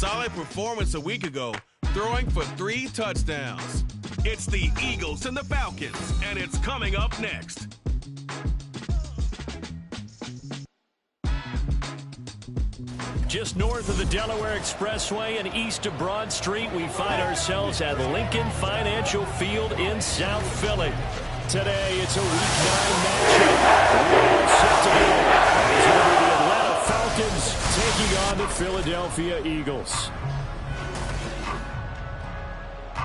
solid performance a week ago, throwing for 3 touchdowns. It's the Eagles and the Falcons, and it's coming up next. Just north of the Delaware Expressway and east of Broad Street, we find ourselves at Lincoln Financial Field in South Philly. Today, it's a Week 9 matchup. We're all set to go. It's going to be the Atlanta Falcons taking on the Philadelphia Eagles.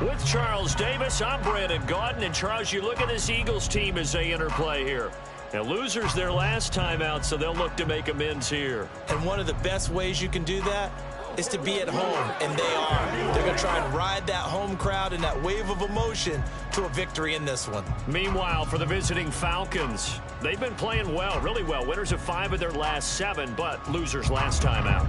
With Charles Davis, I'm Brandon Gaudin. And Charles, you look at this Eagles team as they interplay here. Now, losers their last time out, so they'll look to make amends here. And one of the best ways you can do that is to be at home, and they are. They're going to try and ride that home crowd and that wave of emotion to a victory in this one. Meanwhile, for the visiting Falcons, they've been playing well, really well. Winners of 5 of their last 7, but losers last time out.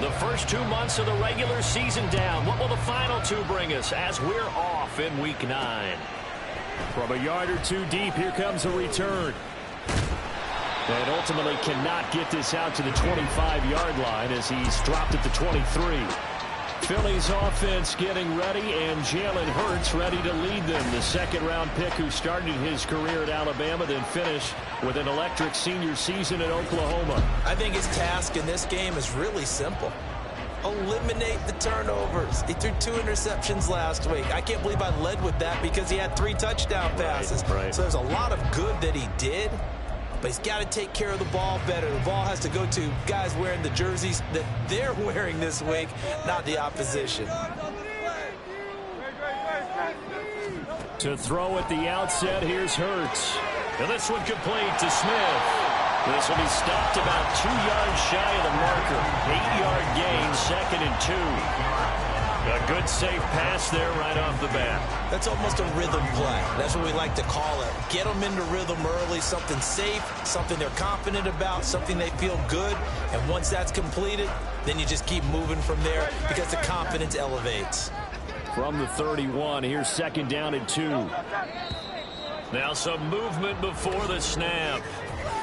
The first 2 months of the regular season down. What will the final 2 bring us as we're off in Week 9? From a yard or 2 deep, here comes a return. And ultimately cannot get this out to the 25-yard line as he's dropped at the 23. Philly's offense getting ready, and Jalen Hurts ready to lead them. The second-round pick who started his career at Alabama, then finished with an electric senior season at Oklahoma. I think his task in this game is really simple. Eliminate the turnovers. He threw 2 interceptions last week. I can't believe I led with that because he had 3 touchdown passes. Right. So there's a lot of good that he did, but he's got to take care of the ball better. The ball has to go to guys wearing the jerseys that they're wearing this week, not the opposition. To throw at the outset, here's Hurts. And this one complete to Smith. This will be stopped about 2 yards shy of the marker. 8-yard gain, 2nd and 2. A good safe pass there right off the bat. That's almost a rhythm play. That's what we like to call it. Get them into rhythm early, something safe, something they're confident about, something they feel good. And once that's completed, then you just keep moving from there because the confidence elevates. From the 31, here's 2nd down and 2. Now some movement before the snap.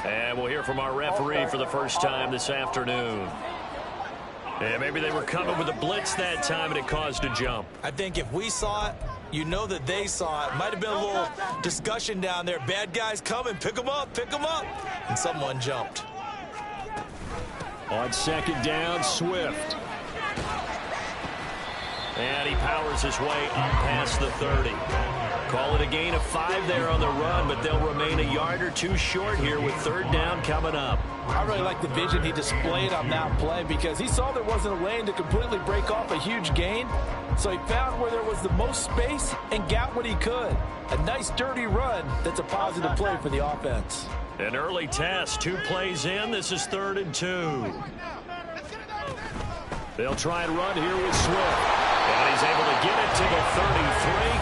And we'll hear from our referee for the first time this afternoon. And maybe they were coming with a blitz that time and it caused a jump. I think if we saw it, you know that they saw it. Might have been a little discussion down there. Bad guys coming. Pick them up. Pick them up. And someone jumped. On 2nd down, Swift. And he powers his way up past the 30. Call it a gain of 5 there on the run, but they'll remain a yard or 2 short here with 3rd down coming up. I really like the vision he displayed on that play because he saw there wasn't a lane to completely break off a huge gain. So he found where there was the most space and got what he could. A nice dirty run that's a positive play for the offense. An early test, 2 plays in. This is 3rd and 2. They'll try and run here with Swift. And he's able to get it to the 33.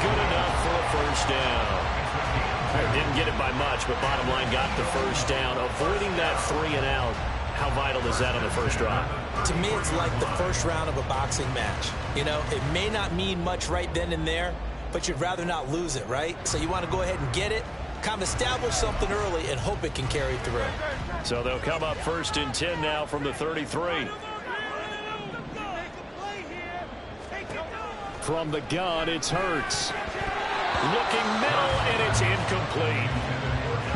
Good enough for a 1st down. Didn't get it by much, but bottom line got the 1st down. Avoiding that 3 and out. How vital is that on the first drive? To me, it's like the first round of a boxing match. You know, it may not mean much right then and there, but you'd rather not lose it, right? So you want to go ahead and get it, kind of establish something early, and hope it can carry through. So they'll come up 1st and 10 now from the 33. From the gun, it's Hurts. Looking middle, and it's incomplete.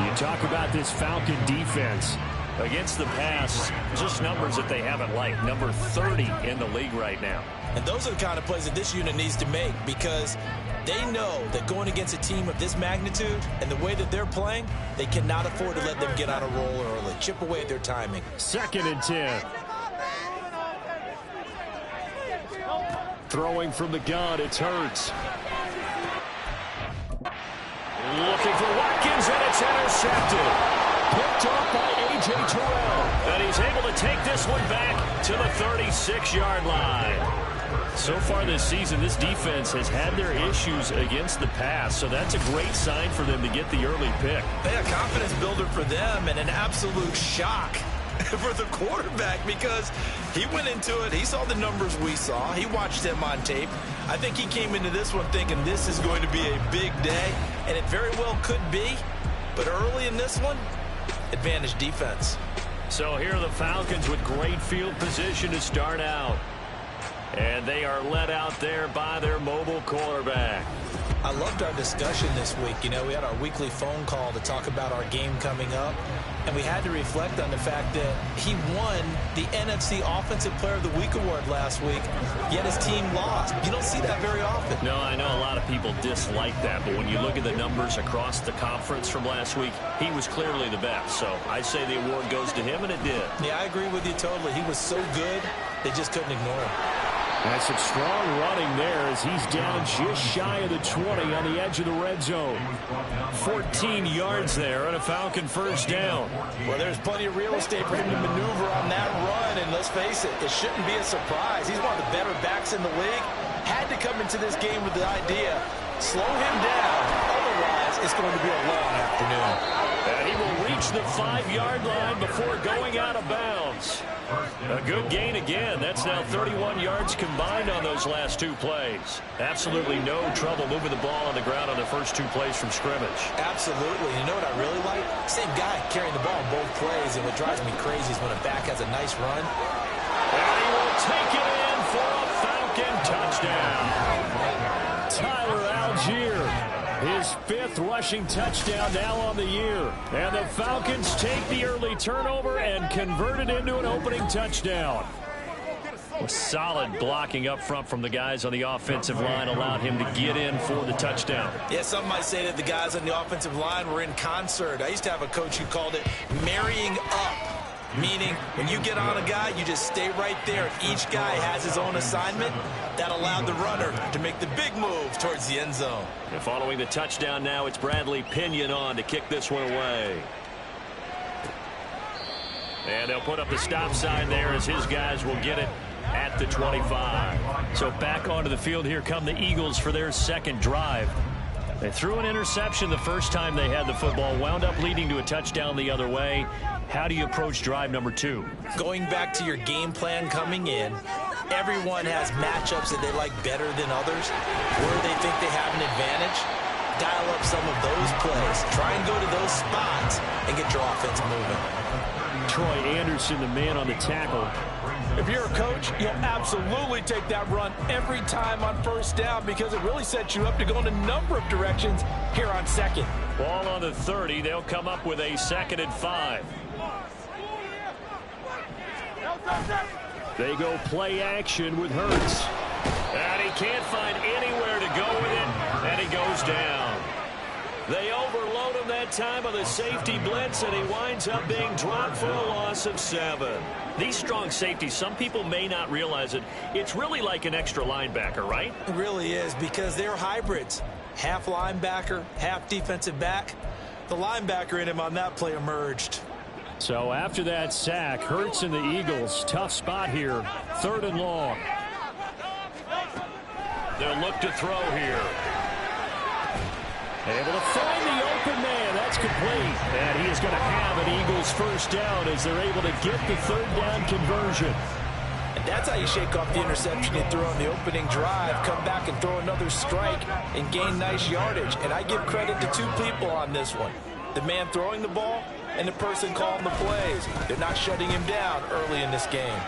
You talk about this Falcon defense. Against the pass, just numbers that they haven't liked. Number 30 in the league right now. And those are the kind of plays that this unit needs to make because they know that going against a team of this magnitude and the way that they're playing, they cannot afford to let them get on a roll early. Chip away at their timing. 2nd and 10. Throwing from the gun, it's Hurts. Looking for Watkins, and it's intercepted. Picked off by A.J. Terrell. And he's able to take this one back to the 36-yard line. So far this season, this defense has had their issues against the pass, so that's a great sign for them to get the early pick. A confidence builder for them and an absolute shock for the quarterback because he went into it. He saw the numbers we saw. He watched him on tape. I think he came into this one thinking this is going to be a big day, and it very well could be. But early in this one, advantage defense. So here are the Falcons with great field position to start out. And they are led out there by their mobile quarterback. I loved our discussion this week. You know, we had our weekly phone call to talk about our game coming up, and we had to reflect on the fact that he won the NFC Offensive Player of the Week award last week, yet his team lost. You don't see that very often. No, I know a lot of people dislike that, but when you look at the numbers across the conference from last week, he was clearly the best. So I say the award goes to him, and it did. Yeah, I agree with you totally. He was so good, they just couldn't ignore him. That's some strong running there as he's down just shy of the 20 on the edge of the red zone. 14 yards there and a Falcon first down. Well, there's plenty of real estate for him to maneuver on that run, and let's face it, it shouldn't be a surprise. He's one of the better backs in the league. Had to come into this game with the idea, slow him down, otherwise it's going to be a long afternoon. And he will reach the 5-yard line before going out of bounds. A good gain again. That's now 31 yards combined on those last two plays. Absolutely no trouble moving the ball on the ground on the first two plays from scrimmage. Absolutely. You know what I really like? Same guy carrying the ball on both plays, and what drives me crazy is when a back has a nice run. And he will take it in for a Falcon touchdown. Tyler Algier. His 5th rushing touchdown now on the year. And the Falcons take the early turnover and convert it into an opening touchdown. Solid blocking up front from the guys on the offensive line allowed him to get in for the touchdown. Yeah, some might say that the guys on the offensive line were in concert. I used to have a coach who called it marrying up. Meaning, when you get on a guy, you just stay right there. Each guy has his own assignment. That allowed the runner to make the big move towards the end zone. And following the touchdown now, it's Bradley Pinion on to kick this one away. And they'll put up the stop sign there as his guys will get it at the 25. So back onto the field here come the Eagles for their second drive. They threw an interception the first time they had the football, wound up leading to a touchdown the other way. How do you approach drive number 2? Going back to your game plan coming in, everyone has matchups that they like better than others, where they think they have an advantage. Dial up some of those plays. Try and go to those spots and get your offense moving. Troy Anderson, the man on the tackle. If you're a coach, you'll absolutely take that run every time on first down because it really sets you up to go in a number of directions here on second. Ball on the 30. They'll come up with a 2nd and 5. They go play action with Hurts. And he can't find anywhere to go with it, and he goes down. They overload him that time on the safety blitz, and he winds up being dropped for a loss of 7. These strong safeties, some people may not realize it. It's really like an extra linebacker, right? It really is because they're hybrids. Half linebacker, half defensive back. The linebacker in him on that play emerged. So after that sack, Hurts and the Eagles, tough spot here, 3rd and long. They'll look to throw here. Able to find the open man. That's complete. And he is going to have an Eagles first down as they're able to get the 3rd down conversion. And that's how you shake off the interception you threw on the opening drive, come back and throw another strike and gain nice yardage. And I give credit to 2 people on this one. The man throwing the ball and the person calling the plays. They're not shutting him down early in this game.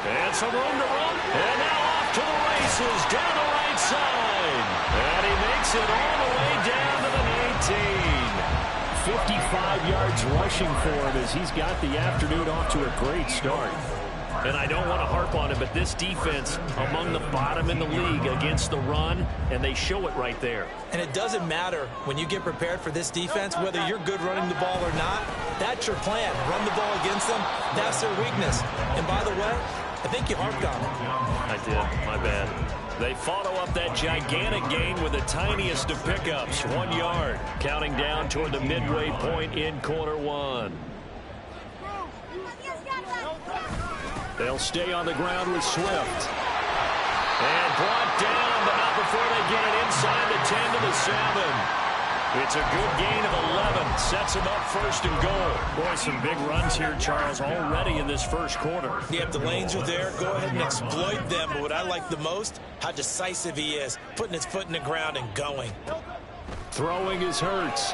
And some room to run. And now off to the races down the right side. And he makes it all the way down to the 19. 55 yards rushing for him as he's got the afternoon off to a great start. And I don't want to harp on it, but this defense among the bottom in the league against the run, and they show it right there. And it doesn't matter when you get prepared for this defense, whether you're good running the ball or not, that's your plan. Run the ball against them. That's their weakness. And by the way, I think you harped on it. I did. My bad. They follow up that gigantic gain with the tiniest of pickups, 1 yard, counting down toward the midway point in quarter 1. They'll stay on the ground with Swift. And brought down, but not before they get it inside the 10 to the 7. It's a good gain of 11. Sets him up first and goal. Boy, some big runs here, Charles, already in this first quarter. Yeah, if the lanes are there, go ahead and exploit them. But what I like the most, how decisive he is, putting his foot in the ground and going. Throwing is Hurts.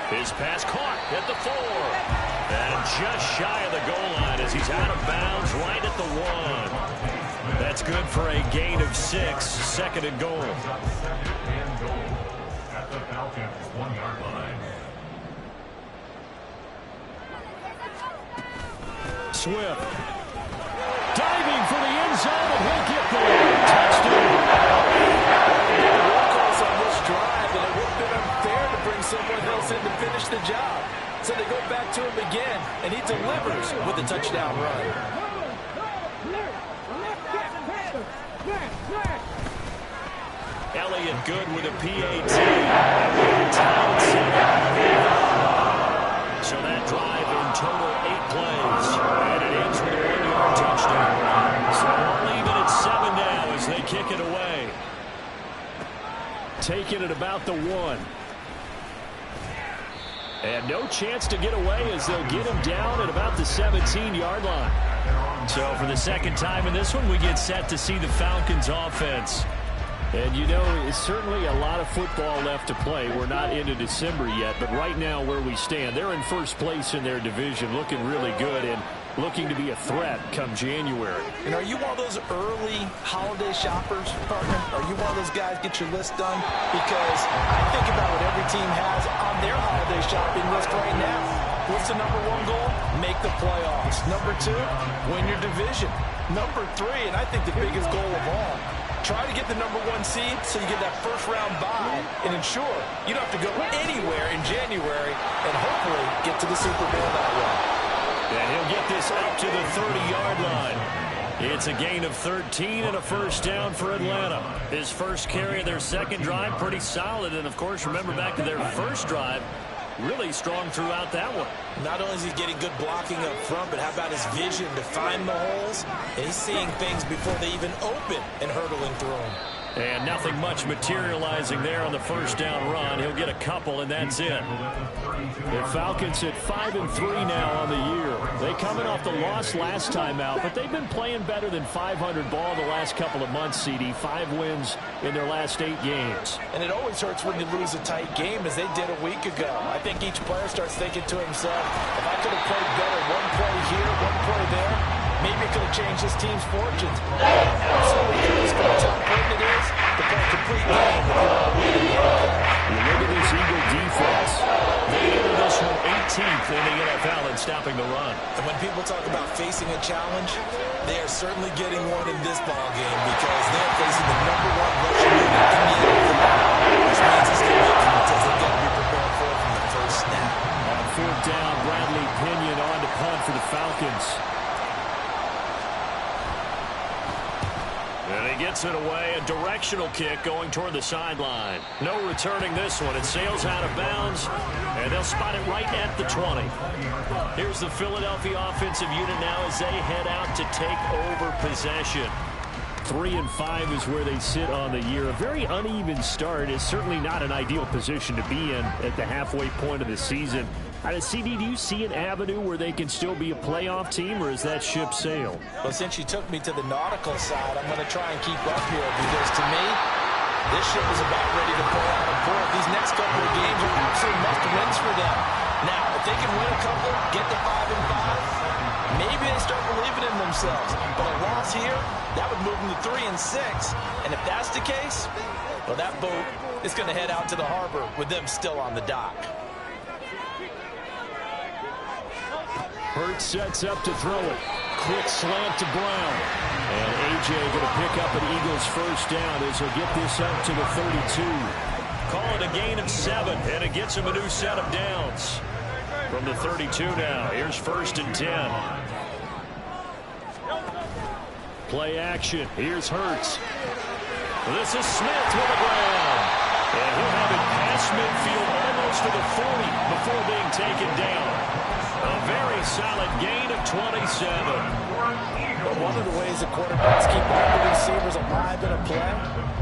His pass caught at the 4. And just shy of the goal line as he's out of bounds right at the 1. That's good for a gain of 6. Second and goal. At the Falcons 1-yard line. Swift. Diving for the end zone, and he'll get there. Touchdown. Workhorse on this drive, and it would have been unfair to bring someone else in to finish the job. So they go back to him again, and he delivers with a touchdown run. Elliott good with a PAT. So that drive in total 8 plays. And it ends with a 1-yard touchdown. So we'll leave it at 7 now as they kick it away. Taking it about the 1. And no chance to get away as they'll get him down at about the 17-yard line. So for the second time in this one, we get set to see the Falcons offense. And, you know, it's certainly a lot of football left to play. We're not into December yet, but right now where we stand, they're in first place in their division, looking really good and looking to be a threat come January. And are you one of those early holiday shoppers, partner? Are you one of those guys get your list done? Because I think about what every team has on their holiday shopping list right now. What's the number 1 goal? Make the playoffs. Number 2, win your division. Number 3, and I think the biggest goal of all, try to get the number 1 seed so you get that first-round bye and ensure you don't have to go anywhere in January and hopefully get to the Super Bowl that way. And he'll get this up to the 30-yard line. It's a gain of 13 and a first down for Atlanta. His first carry of their second drive, pretty solid. And, of course, remember back to their first drive, really strong throughout that one. Not only is he getting good blocking up front, but how about his vision to find the holes? And he's seeing things before they even open and hurdling through them. And nothing much materializing there on the first down run. He'll get a couple, and that's it. The Falcons at 5-3 now on the year. They coming off the loss last time out, but they've been playing better than 500 ball the last couple of months, CD. 5 wins in their last 8 games. And it always hurts when you lose a tight game, as they did a week ago. I think each player starts thinking to himself, if I could have played better one play here, one play there, maybe it could have changed this team's fortunes. So it's going to how important it is to play a complete game if you want to win. You look at this Eagle defense. They enter this one 18th in the NFL in stopping the run. And when people talk about facing a challenge, they are certainly getting one in this ball game because they're facing the number 1 rushing unit in the NFL. Which means it's going to be a contest they've got to be prepared for from the first snap. On 4th down, Bradley Pinion on to punt for the Falcons. And he gets it away, a directional kick going toward the sideline. No returning this one. It sails out of bounds, and they'll spot it right at the 20. Here's the Philadelphia offensive unit now as they head out to take over possession. 3-5 is where they sit on the year. A very uneven start is certainly not an ideal position to be in at the halfway point of the season. CD, do you see an avenue where they can still be a playoff team, or is that ship sailed? Well, since you took me to the nautical side, I'm going to try and keep up here because, to me, this ship is about ready to pull out of port. These next couple of games are absolute must-wins for them. Now, if they can win a couple, get to 5-5, maybe they start believing in themselves. But a loss here, that would move them to 3-6. And if that's the case, well, that boat is going to head out to the harbor with them still on the dock. Hurts sets up to throw it. Quick slant to Brown. And A.J. going to pick up an Eagles first down as he'll get this up to the 32. Call it a gain of 7, and it gets him a new set of downs. From the 32 now, here's 1st and 10. Play action. Here's Hurts. This is Smith with a ground. And he'll have it past midfield almost to the 40 before being taken down. A very solid gain of 27. But one of the ways the quarterbacks keep all the receivers alive in a play,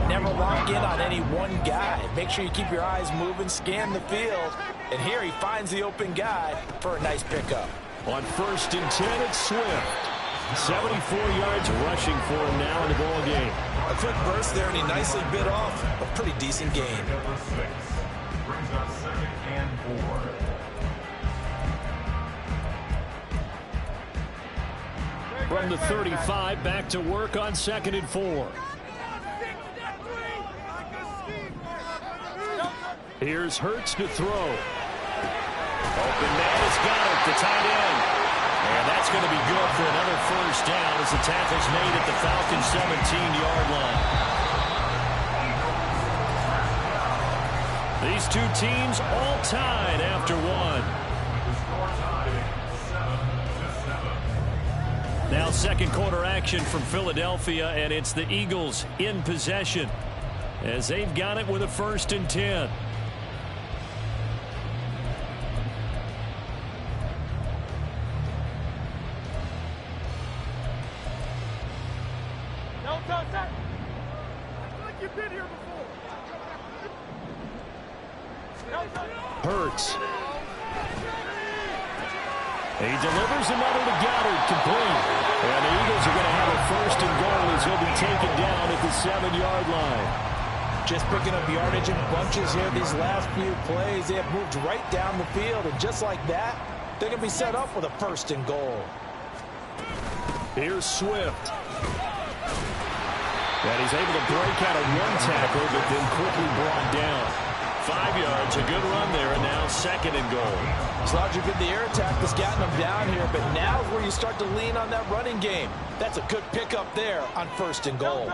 never lock in on any one guy. Make sure you keep your eyes moving, scan the field. And here he finds the open guy for a nice pickup. On 1st and 10, it's Swift. 74 yards rushing for him now in the ball game. A quick burst there, and he nicely bit off a pretty decent gain. Number 6 brings up 2nd and 4. From the 35, back to work on 2nd and 4. Here's Hurts to throw. Open man has got it, the tight end. And that's going to be good for another 1st down as the tackle's made at the Falcons' 17-yard line. These two teams all tied after one. Now 2nd quarter action from Philadelphia, and it's the Eagles in possession as they've got it with a 1st and 10. Hurts. He delivers another to Goddard, complete. And the Eagles are going to have a 1st and goal as he'll be taken down at the 7-yard line. Just picking up yardage in bunches here these last few plays. They have moved right down the field, and just like that, they're going to be set up with a 1st and goal. Here's Swift. And he's able to break out of one tackle, but then quickly brought down. 5 yards, a good run there, and now 2nd and goal. As long as you're good, the air attack that's gotten them down here, but now is where you start to lean on that running game. That's a good pickup there on 1st and goal.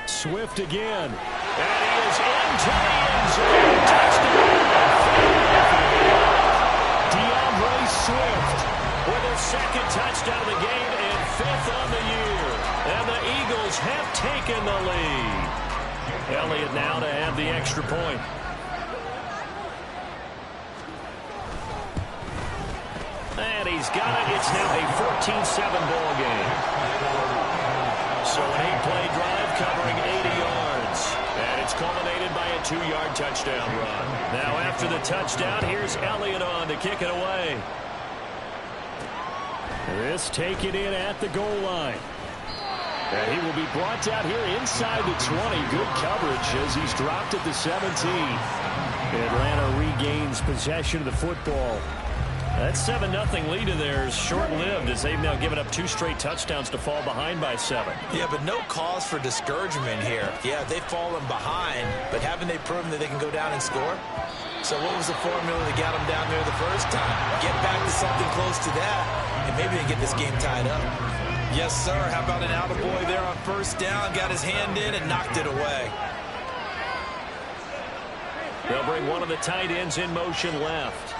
Swift again. And he is into the end zone. Touchdown. DeAndre Swift with his 2nd touchdown of the game and 5th on the year. And the Eagles have taken the lead. Elliott now to add the extra point. And he's got it. It's now a 14-7 ball game. So an 8-play drive covering 80 yards. And it's culminated by a 2-yard touchdown run. Now after the touchdown, here's Elliott on to kick it away. This taken in at the goal line. And he will be brought down here inside the 20. Good coverage as he's dropped at the 17. Atlanta regains possession of the football. That 7-0 lead of theirs short-lived as they've now given up 2 straight touchdowns to fall behind by 7. Yeah, but no cause for discouragement here. Yeah, they've fallen behind, but haven't they proven that they can go down and score? So what was the formula that got them down there the first time? Get back to something close to that, and maybe they get this game tied up. Yes, sir. How about an attaboy there on 1st down? Got his hand in and knocked it away. They'll bring one of the tight ends in motion left.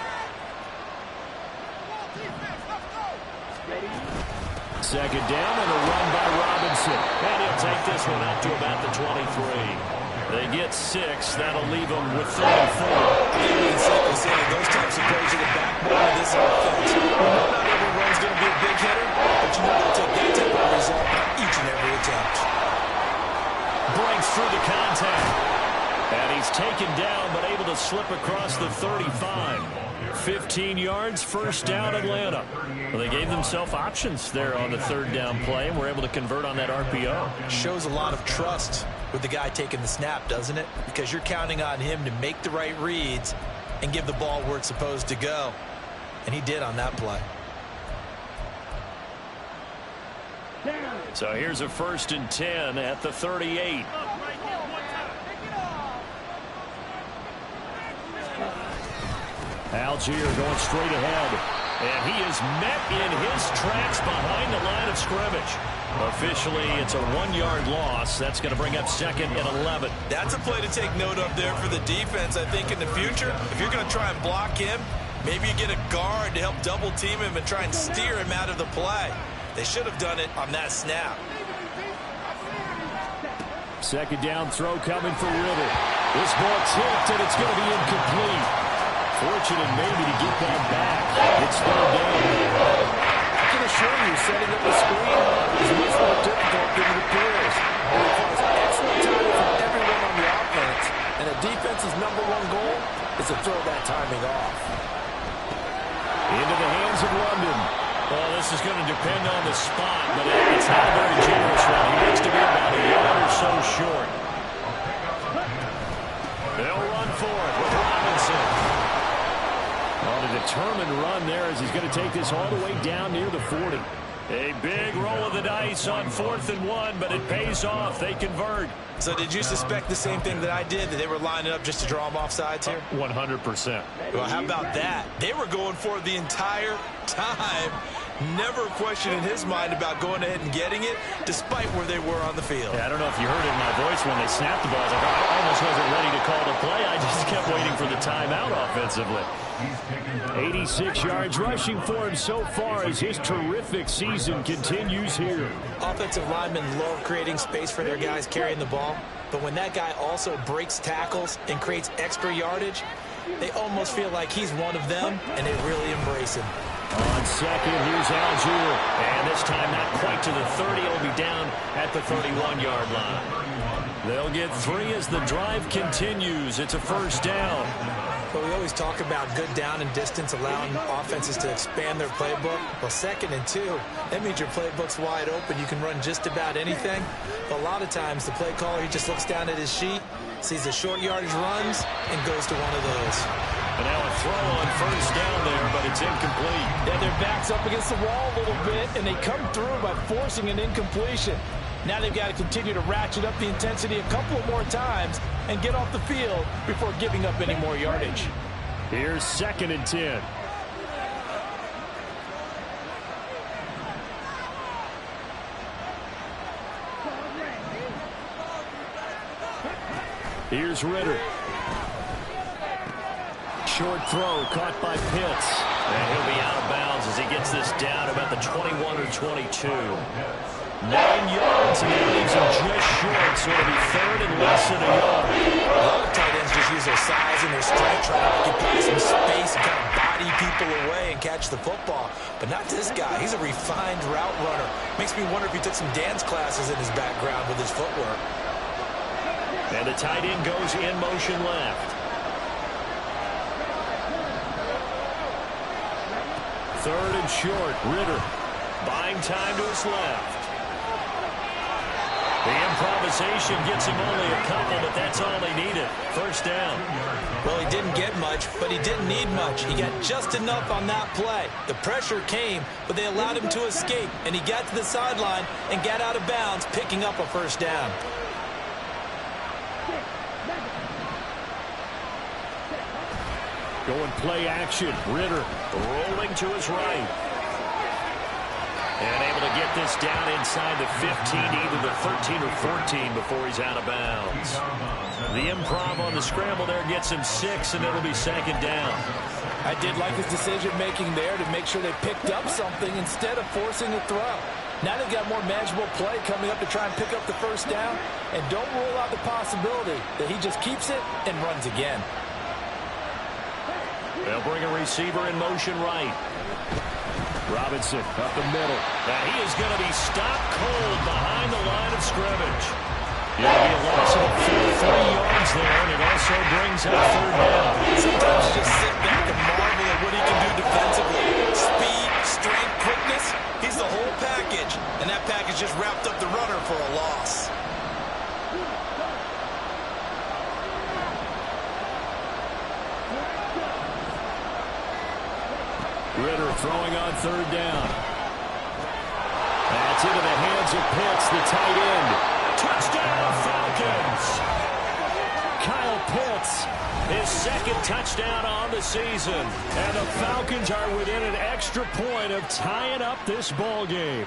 2nd down and a run by Robinson. And he'll take this one out to about the 23. They get 6. That'll leave them with 34. Those types of plays are the backbone of this offense. Not every run's going to be a big hitter, but you know they'll take that type of result each and every attempt. Breaks through the contact. And he's taken down, but able to slip across the 35. 15 yards, 1st down, Atlanta. Well, they gave themselves options there on the 3rd down play, and were able to convert on that RPO. Shows a lot of trust with the guy taking the snap, doesn't it? Because you're counting on him to make the right reads and give the ball where it's supposed to go. And he did on that play. So here's a 1st and 10 at the 38. Algier going straight ahead. And he is met in his tracks behind the line of scrimmage. Officially, it's a 1-yard loss. That's going to bring up 2nd and 11. That's a play to take note of there for the defense, I think, in the future. If you're going to try and block him, maybe you get a guard to help double team him and try and steer him out of the play. They should have done it on that snap. 2nd down throw coming for Ritter. This ball tipped, and it's going to be incomplete. Fortunate maybe to get that back. It's third down. I can assure you, setting up the screen is much more difficult than it appears. It requires excellent timing from everyone on the offense, and a defense's #1 goal is to throw that timing off. Into the hands of London. Well, this is going to depend on the spot, but it's not a very generous one. He needs to be about a yard or so short. They'll run for it with Robinson. On a determined run there as he's going to take this all the way down near the 40. A big roll of the dice on 4th and 1, but it pays off. They convert. So did you suspect the same thing that I did, that they were lining up just to draw them off sides here? 100%. Well, how about that? They were going for it the entire time. Never a question in his mind about going ahead and getting it, despite where they were on the field. Yeah, I don't know if you heard it in my voice when they snapped the ball. I was like, I almost wasn't ready to call the play. I just kept waiting for the timeout offensively. 86 yards rushing for him so far as his terrific season continues here. Offensive linemen love creating space for their guys carrying the ball, but when that guy also breaks tackles and creates extra yardage, they almost feel like he's one of them, and they really embrace him. On second, here's Algier. And this time not quite to the 30. It'll be down at the 31-yard line. They'll get 3 as the drive continues. It's a first down. But we always talk about good down and distance, allowing offenses to expand their playbook. Well, 2nd and 2, that means your playbook's wide open. You can run just about anything. But a lot of times, the play caller, he just looks down at his sheet, sees the short yardage runs, and goes to one of those. And now a throw on first down there, but it's incomplete. Yeah, their back's up against the wall a little bit, and they come through by forcing an incompletion. Now they've got to continue to ratchet up the intensity a couple more times and get off the field before giving up any more yardage. Here's 2nd and 10. Here's Ritter. Short throw caught by Pitts. And he'll be out of bounds as he gets this down about the 21 or 22. 9 yards, and that leaves him just short, so it'll be 3rd and less than a yard. A lot of tight ends just use their size and their strength, trying to occupy some space and kind of body people away and catch the football. But not this guy. He's a refined route runner. Makes me wonder if he took some dance classes in his background with his footwork. And the tight end goes in motion left. 3rd and short. Ritter buying time to his left. The improvisation gets him only a couple, but that's all they needed. First down. Well, he didn't get much, but he didn't need much. He got just enough on that play. The pressure came, but they allowed him to escape, and he got to the sideline and got out of bounds, picking up a first down. Going play action. Ritter rolling to his right. And able to get this down inside the 15, either the 13 or 14 before he's out of bounds. The improv on the scramble there gets him 6, and it'll be 2nd down. I did like his decision-making there to make sure they picked up something instead of forcing a throw. Now they've got more manageable play coming up to try and pick up the first down, and don't rule out the possibility that he just keeps it and runs again. They'll bring a receiver in motion right. Robinson up the middle. Now he is going to be stopped cold behind the line of scrimmage. It'll be a loss of 3 yards there, and it also brings up 3rd down. Sometimes you just sit back and marvel at what he can do defensively. Speed, strength, quickness, he's the whole package. And that package just wrapped up the runner for a loss. Ritter throwing on 3rd down. That's into the hands of Pitts, the tight end. Touchdown, Falcons! Kyle Pitts, his 2nd touchdown on the season. And the Falcons are within an extra point of tying up this ball game.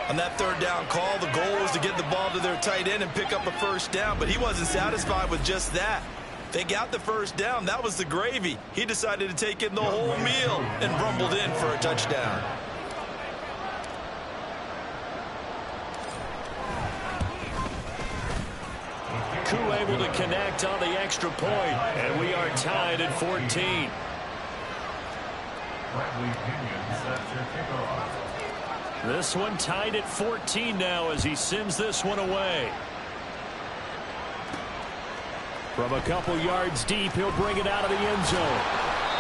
On that 3rd down call, the goal was to get the ball to their tight end and pick up a first down, but he wasn't satisfied with just that. They got the first down. That was the gravy. He decided to take in the whole meal and rumbled in for a touchdown. Koo able to connect on the extra point, and we are tied at 14. This one tied at 14 now as he sends this one away. From a couple yards deep, he'll bring it out of the end zone.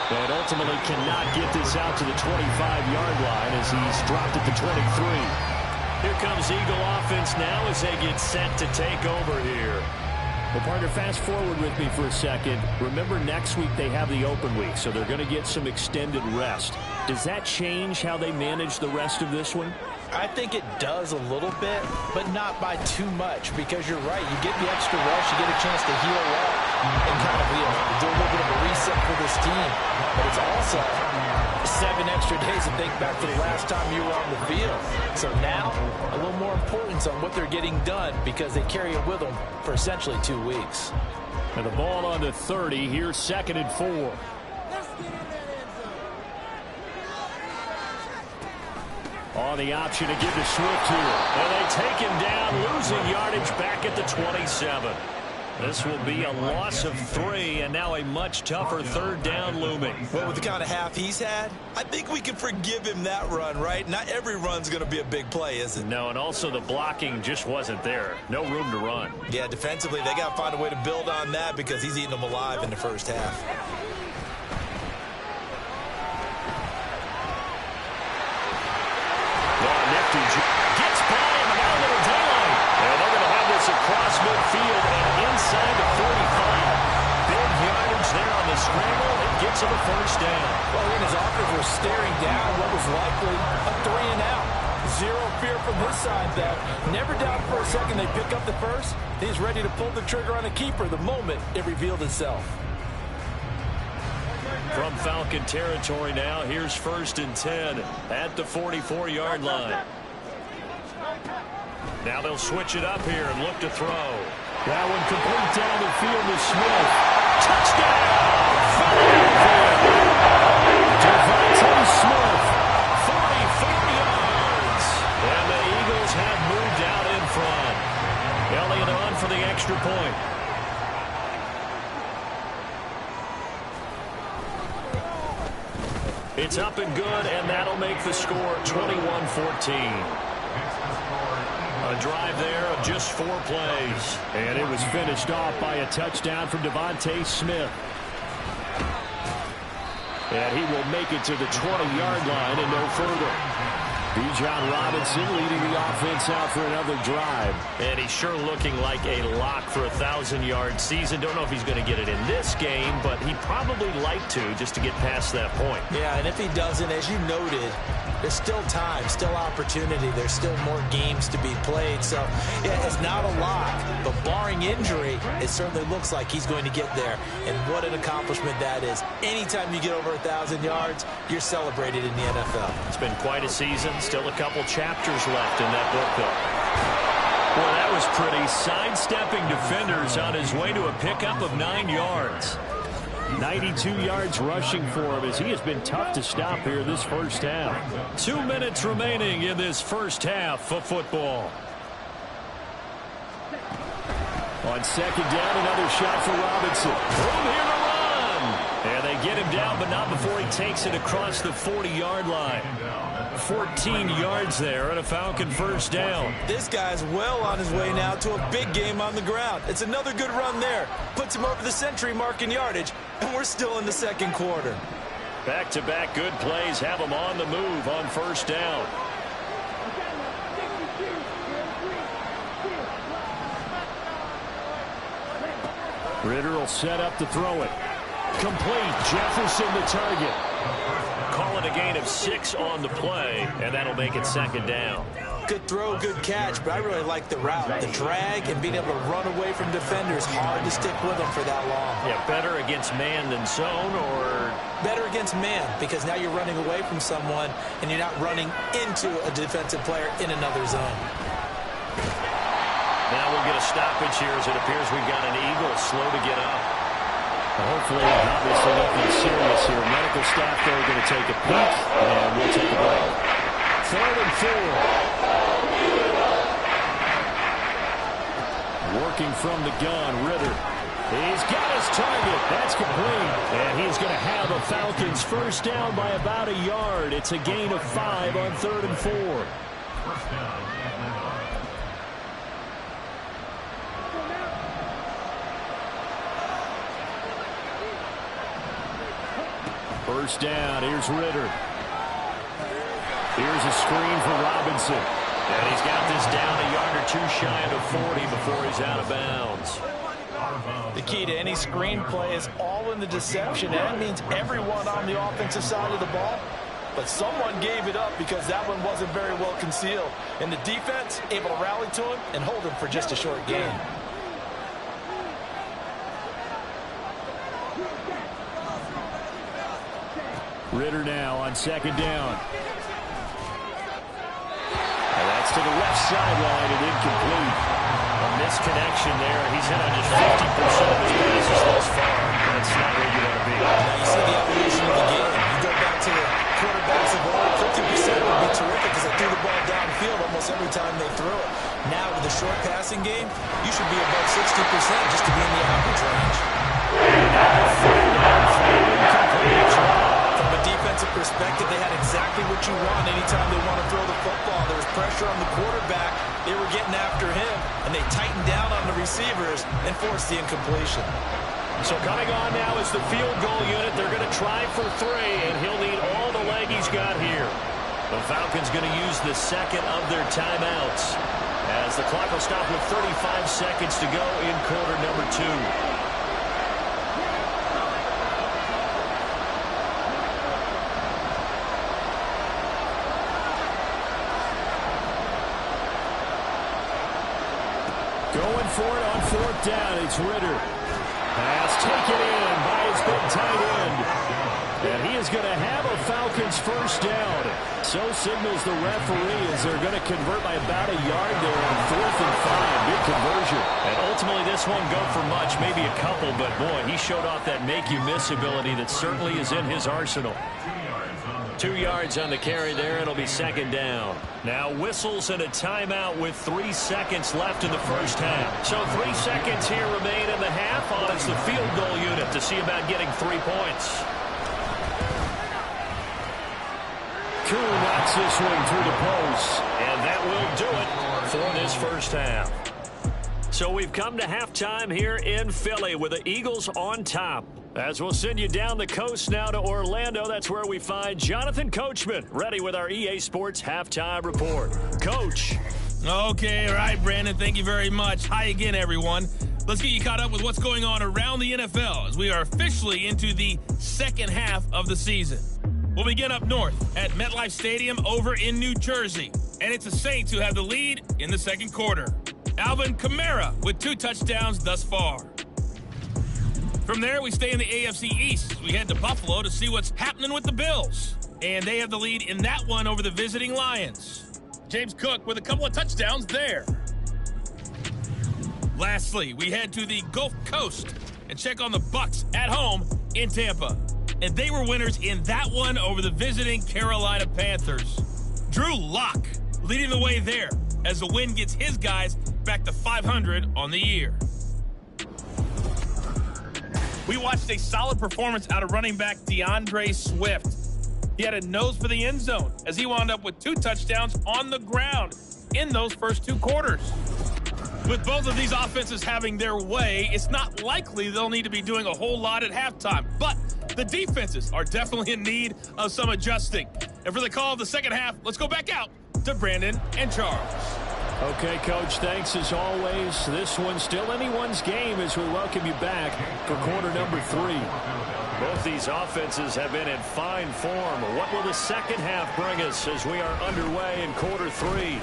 But ultimately cannot get this out to the 25-yard line as he's dropped at the 23. Here comes Eagle offense now as they get set to take over here. Well, partner, fast forward with me for a second. Remember, next week they have the open week, so they're going to get some extended rest. Does that change how they manage the rest of this one? I think it does a little bit, but not by too much, because you're right. You get the extra rest, you get a chance to heal up and kind of do a little bit of a reset for this team. But it's also 7 extra days to think back to the last time you were on the field. So now, a little more importance on what they're getting done because they carry it with them for essentially 2 weeks. And the ball on to 30. Here's 2nd and 4. On the option to give to Swift here. And they take him down, losing yardage back at the 27. This will be a loss of 3, and now a much tougher 3rd down looming. Well, with the kind of half he's had, I think we can forgive him that run, right? Not every run's going to be a big play, is it? No, and also the blocking just wasn't there. No room to run. Yeah, defensively, they got to find a way to build on that because he's eating them alive in the first half. Gets by him about a little daylight. And they're going to have this across midfield and inside the 45. Big yardage there on the scramble. It gets him a 1st down. Well, he and his offense were staring down what was likely a 3 and out. Zero fear from his side, though. Never doubted for a second they pick up the first. He's ready to pull the trigger on a keeper the moment it revealed itself. From Falcon territory now, here's 1st and 10 at the 44-yard line. Now they'll switch it up here and look to throw. That one complete down the field to Smith. Touchdown! Devontae Smith, 44 yards. And the Eagles have moved out in front. Elliott on for the extra point. It's up and good, and that'll make the score 21-14. A drive there of just 4 plays. And it was finished off by a touchdown from Devontae Smith. And he will make it to the 20-yard line and no further. Bijan Robinson leading the offense out for another drive. And he's sure looking like a lock for a 1,000-yard season. Don't know if he's going to get it in this game, but he'd probably like to just to get past that point. Yeah, and if he doesn't, as you noted, there's still time, still opportunity. There's still more games to be played. So, yeah, it's not a lock, but barring injury, it certainly looks like he's going to get there. And what an accomplishment that is. Anytime you get over 1,000 yards, you're celebrated in the NFL. It's been quite a season. Still a couple chapters left in that book, though. Well, that was pretty. Sidestepping defenders on his way to a pickup of 9 yards. 92 yards rushing for him as he has been tough to stop here this first half. 2 minutes remaining in this first half of football. On 2nd down, another shot for Robinson. Room here to run. And they get him down, but not before he takes it across the 40-yard line. 14 yards there and a Falcon 1st down. This guy's well on his way now to a big game on the ground. It's another good run there. Puts him over the century mark in yardage, and we're still in the 2nd quarter. Back-to-back good plays have him on the move on 1st down. Ritter will set up to throw it. Complete. Jefferson the target. Call it a gain of 6 on the play, and that'll make it 2nd down. Good throw, good catch, but I really like the route. The drag and being able to run away from defenders, hard to stick with them for that long. Yeah, better against man than zone, or? Better against man, because now you're running away from someone, and you're not running into a defensive player in another zone. Now we'll get a stoppage here as it appears we've got an Eagle slow to get up. Hopefully, obviously nothing serious here. Medical staff, though, going to take a peek, and we'll take a break. 3rd and 4. looking from the gun. Ritter. He's got his target. That's complete. And he's going to have a Falcons first down by about a yard. It's a gain of 5 on 3rd and 4. First down. First down. Here's Ritter. Here's a screen for Robinson. And he's got this down a yard or 2 shy of the 40 before he's out of bounds. The key to any screen play is all in the deception. That means everyone on the offensive side of the ball. But someone gave it up because that one wasn't very well concealed. And the defense able to rally to him and hold him for just a short gain. Ritter now on 2nd down. And that's to the left sideline and incomplete. A misconnection there. He's hit on just 50% of his passes thus far. That's not where you want to be. Now you see the evolution of the game. You go back to the quarterbacks of old, 50% would be terrific because they threw the ball downfield almost every time they threw it. Now with the short passing game, you should be above 60% just to be in the average range. From a defensive perspective, they had exactly what you want anytime they want to throw the football. There was pressure on the quarterback. They were getting after him, and they tightened down on the receivers and forced the incompletion. So coming on now is the field goal unit. They're going to try for 3, and he'll need all the leg he's got here. The Falcons going to use the second of their timeouts as the clock will stop with 35 seconds to go in quarter number 2. Going for it on 4th down. It's Ritter. Pass taken in by his big tight end. And he is going to have a Falcons first down. So signals the referee as they're going to convert by about a yard there on 4th and 5. Big conversion. And ultimately this won't go for much, maybe a couple, but boy, he showed off that make-you-miss ability that certainly is in his arsenal. 2 yards on the carry there. It'll be 2nd down. Now whistles and a timeout with 3 seconds left in the first half. So 3 seconds here remain in the half on as the field goal unit to see about getting 3 points. Kuhn knocks this one through the post. And that will do it for this first half. So we've come to halftime here in Philly with the Eagles on top. As we'll send you down the coast now to Orlando, that's where we find Jonathan Coachman, ready with our EA Sports Halftime Report. Coach. Okay, all right, Brandon, thank you very much. Hi again, everyone. Let's get you caught up with what's going on around the NFL as we are officially into the second half of the season. We'll begin up north at MetLife Stadium over in New Jersey, and it's the Saints who have the lead in the second quarter. Alvin Kamara with 2 touchdowns thus far. From there, we stay in the AFC East. We head to Buffalo to see what's happening with the Bills. And they have the lead in that one over the visiting Lions. James Cook with a couple of touchdowns there. Lastly, we head to the Gulf Coast and check on the Bucs at home in Tampa. And they were winners in that one over the visiting Carolina Panthers. Drew Lock leading the way there as the win gets his guys back to 500 on the year. We watched a solid performance out of running back DeAndre Swift. He had a nose for the end zone as he wound up with 2 touchdowns on the ground in those first 2 quarters. With both of these offenses having their way, it's not likely they'll need to be doing a whole lot at halftime. But the defenses are definitely in need of some adjusting. And for the call of the second half, let's go back out to Brandon and Charles. Okay, Coach, thanks as always. This one's still anyone's game as we welcome you back for quarter number 3. Both these offenses have been in fine form. What will the second half bring us as we are underway in quarter 3?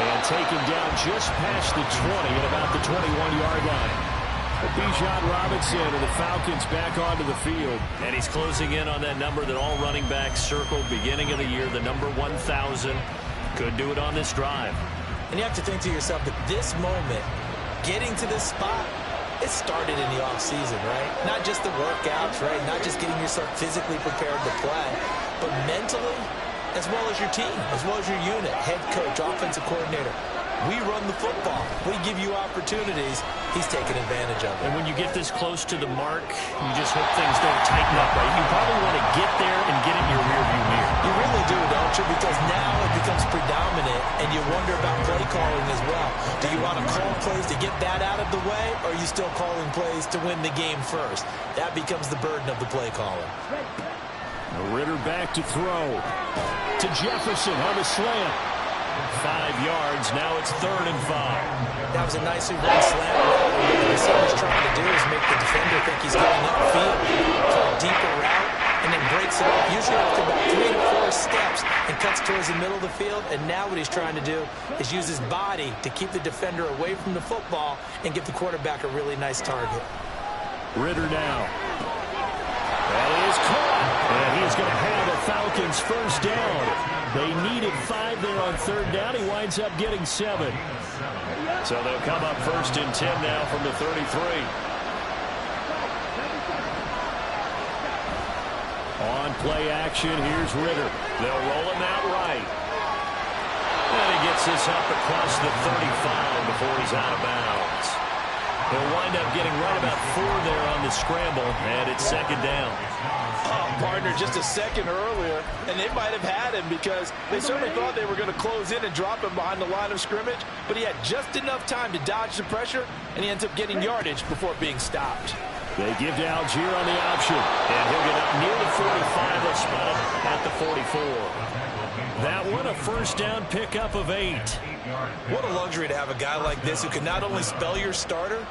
And taken down just past the 20 at about the 21-yard line. Bijan Robinson and the Falcons back onto the field. And he's closing in on that number that all running backs circled beginning of the year, the number 1,000. Could do it on this drive. And you have to think to yourself that this moment, getting to this spot, it started in the offseason, right? Not just the workouts, right? Not just getting yourself physically prepared to play, but mentally, as well as your team, as well as your unit, head coach, offensive coordinator. We run the football. We give you opportunities. He's taking advantage of it. And when you get this close to the mark, you just hope things don't tighten up, right? You probably want to get there and get in your rearview mirror. You really do, don't you? Because now it becomes predominant, and you wonder about play calling as well. Do you want to call plays to get that out of the way, or are you still calling plays to win the game first? That becomes the burden of the play caller. Ritter back to throw. To Jefferson on the slant. 5 yards. Now it's 3rd and 5. That was a nicely run slant route. What the receiver's trying to do is make the defender think he's going upfield for a deeper route, and then breaks it up, usually after about 3 to 4 steps, and cuts towards the middle of the field. And now what he's trying to do is use his body to keep the defender away from the football and give the quarterback a really nice target. Ritter now. That is caught. And he's going to have the Falcons first down. They needed 5 there on 3rd down. He winds up getting 7. So they'll come up 1st and 10 now from the 33. On play action, here's Ritter. They'll roll him out right. And he gets this up across the 35 before he's out of bounds. He'll wind up getting right about 4 there on the scramble, and it's 2nd down. Partner, just a second earlier, and they might have had him because they certainly thought they were going to close in and drop him behind the line of scrimmage, but he had just enough time to dodge the pressure, and he ends up getting yardage before being stopped. They give to Algier on the option, and he'll get up near the 45. They'll spot him at the 44. That one a first down pickup of 8. What a luxury to have a guy like this who can not only spell your starter,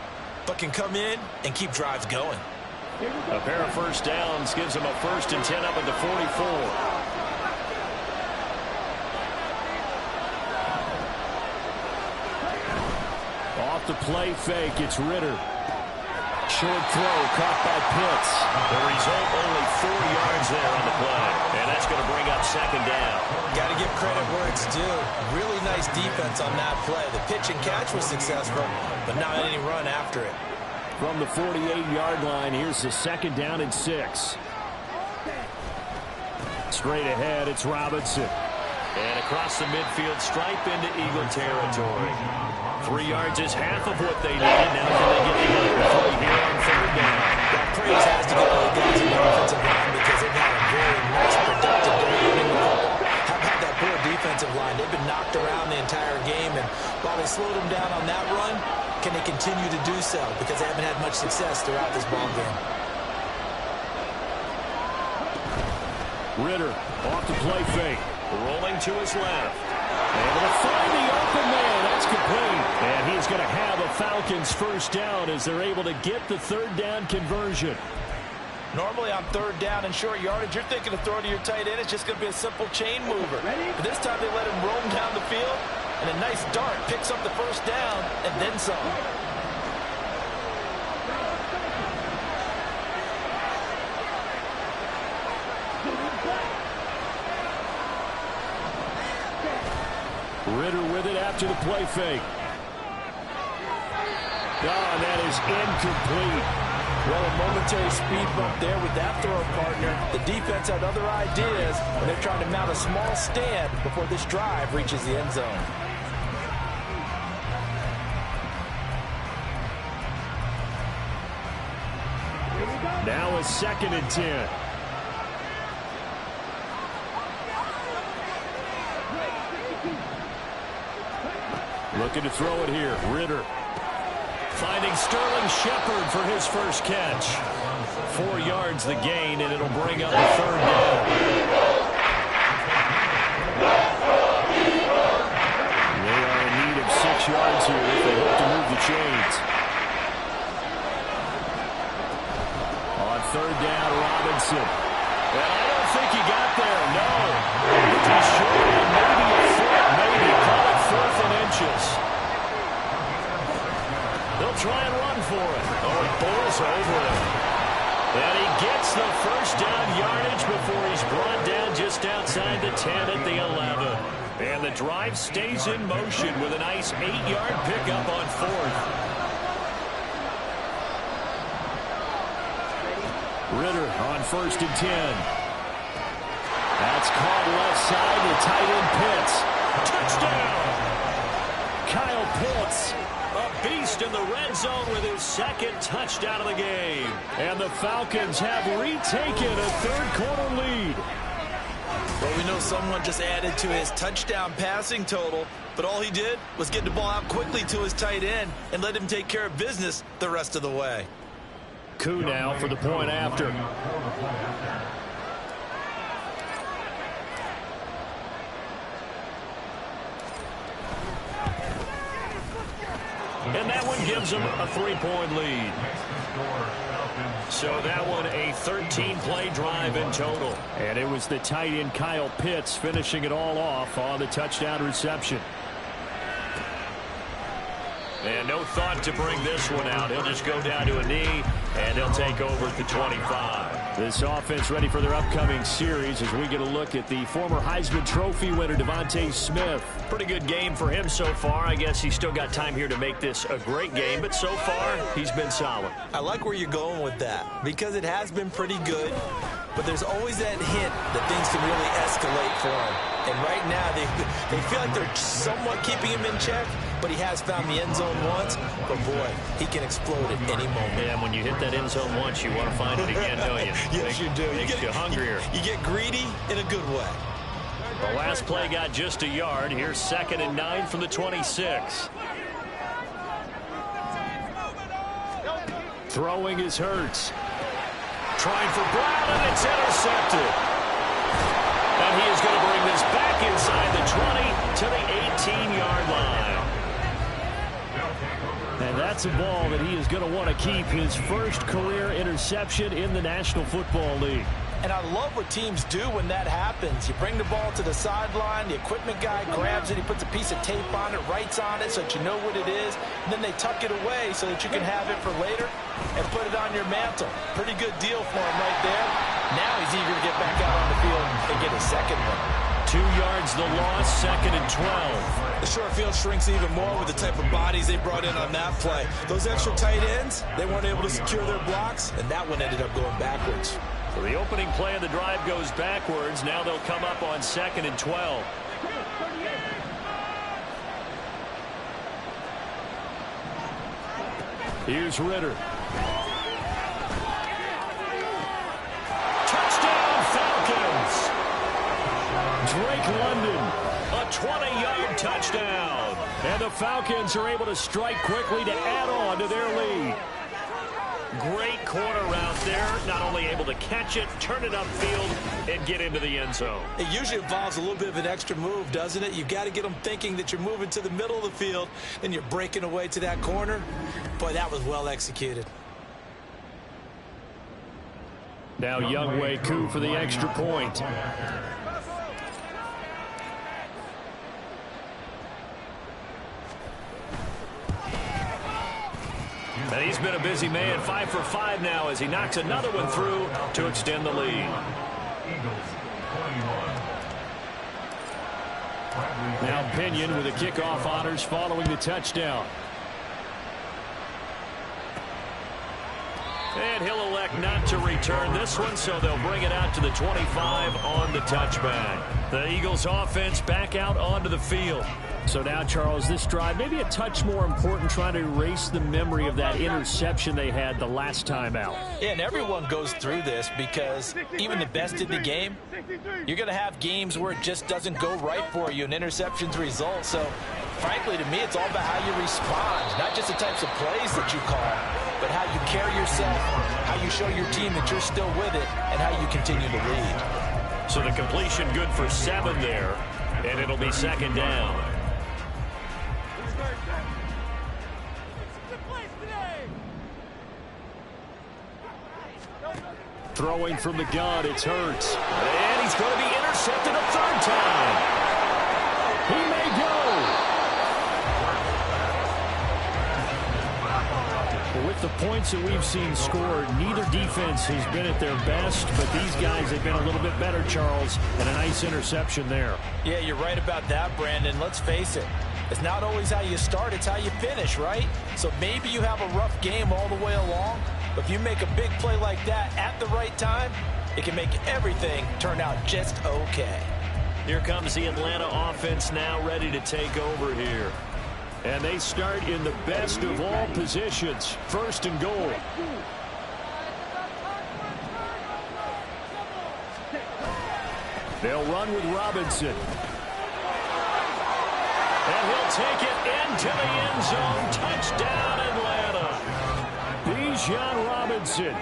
but can come in and keep drives going. A pair of first downs gives him a 1st and 10 up at the 44. Off the play fake, it's Ritter. Short throw caught by Pitts. The result, only 4 yards there on the play. And that's going to bring up 2nd down. Got to give credit where it's due. Really nice defense on that play. The pitch and catch was successful, but not any run after it. From the 48-yard line, here's the 2nd down and 6. Straight ahead, it's Robinson. And across the midfield stripe into Eagle territory. 3 yards is half of what they needed. Now can they get the other 3 here on 3rd down? That praise has to go to the guys in the offensive line because they've had a very nice, productive day running the football. How about that poor defensive line? They've been knocked around the entire game, and while they slowed them down on that run, can they continue to do so? Because they haven't had much success throughout this ball game. Ritter off the play fake. Rolling to his left. Able to find the open man. That's complete. And he's going to have a Falcons first down as they're able to get the 3rd down conversion. Normally on 3rd down and short yardage, you're thinking of throwing to your tight end. It's just going to be a simple chain mover. But this time they let him roam down the field. And a nice dart picks up the first down and then some. Ritter with it after the play fake. Oh, that is incomplete. Well, a momentary speed bump there with that throw partner. The defense had other ideas, and they're trying to mount a small stand before this drive reaches the end zone. Now a 2nd and 10. Looking to throw it here. Ritter. Finding Sterling Shepard for his first catch. 4 yards the gain, and it'll bring up the 3rd down. They are in need of 6 yards here if they hope to move the chains. On 3rd down, Robinson. And I don't think he got there, no. He's short, maybe a foot, maybe. Call it 4th and inches. They'll try and run for it. Oh, he bowls over it. And he gets the first down yardage before he's brought down just outside the 10 at the 11. And the drive stays in motion with a nice 8-yard pickup on 4th. Ritter on 1st and 10. That's caught left side to tight end Pitts. Touchdown! Pitts, a beast in the red zone with his second touchdown of the game. And the Falcons have retaken a third-quarter lead. Well, we know someone just added to his touchdown passing total, but all he did was get the ball out quickly to his tight end and let him take care of business the rest of the way. Koo now for the point after. And that one gives them a 3-point lead. So that one a 13-play drive in total. And it was the tight end Kyle Pitts finishing it all off on the touchdown reception. And no thought to bring this one out. He'll just go down to a knee, and he'll take over at the 25. This offense ready for their upcoming series as we get a look at the former Heisman Trophy winner, Devontae Smith. Pretty good game for him so far. I guess he's still got time here to make this a great game, but so far, he's been solid. I like where you're going with that because it has been pretty good, but there's always that hint that things can really escalate for him. And right now, they feel like they're somewhat keeping him in check, but he has found the end zone once. But, boy, he can explode at any moment. Yeah, and when you hit that end zone once, you want to find it again, don't you? Yes, you do. Makes you hungrier. You get greedy in a good way. The last play got just a yard. Here's 2nd and 9 from the 26. Throwing is Hurts. Trying for Brown, and it's intercepted. And he is going to bring this back inside the 20 to the 18-yard line. And that's a ball that he is going to want to keep, his first career interception in the National Football League. And I love what teams do when that happens. You bring the ball to the sideline, the equipment guy grabs it, he puts a piece of tape on it, writes on it so that you know what it is, and then they tuck it away so that you can have it for later and put it on your mantle. Pretty good deal for him right there. Now he's eager to get back out on the field and get his second one. 2 yards the loss, 2nd and 12. The short field shrinks even more with the type of bodies they brought in on that play. Those extra tight ends, they weren't able to secure their blocks, and that one ended up going backwards. So the opening play of the drive goes backwards. Now they'll come up on 2nd and 12. Here's Ritter. Touchdown Falcons! Drake London, a 20-yard touchdown. And the Falcons are able to strike quickly to add on to their lead. Great corner route there. Not only able to catch it, turn it upfield, and get into the end zone. It usually involves a little bit of an extra move, doesn't it? You've got to get them thinking that you're moving to the middle of the field and you're breaking away to that corner. Boy, that was well executed. Now Younghoe Koo for the extra point. And he's been a busy man, 5 for 5 now as he knocks another one through to extend the lead. Now Pinion with the kickoff honors following the touchdown. And he'll elect not to return this one, so they'll bring it out to the 25 on the touchback. The Eagles offense back out onto the field. So now, Charles, this drive maybe a touch more important, trying to erase the memory of that interception they had the last time out. Yeah, and everyone goes through this because even the best in the game, you're going to have games where it just doesn't go right for you and interceptions result. So, frankly, to me, it's all about how you respond, not just the types of plays that you call, but how you carry yourself, how you show your team that you're still with it, and how you continue to lead. So the completion good for 7 there, and it'll be 2nd down. Throwing from the gun, it's Hurts. And he's going to be intercepted a 3rd time. He may go. With the points that we've seen scored, neither defense has been at their best, but these guys have been a little bit better, Charles, and a nice interception there. Yeah, you're right about that, Brandon. Let's face it. It's not always how you start, it's how you finish, right? So maybe you have a rough game all the way along, but if you make a big play like that at the right time, it can make everything turn out just okay. Here comes the Atlanta offense now ready to take over here. And they start in the best of all positions. First and goal. They'll run with Robinson. And he'll take it into the end zone. Touchdown, Atlanta. Bijan Robinson.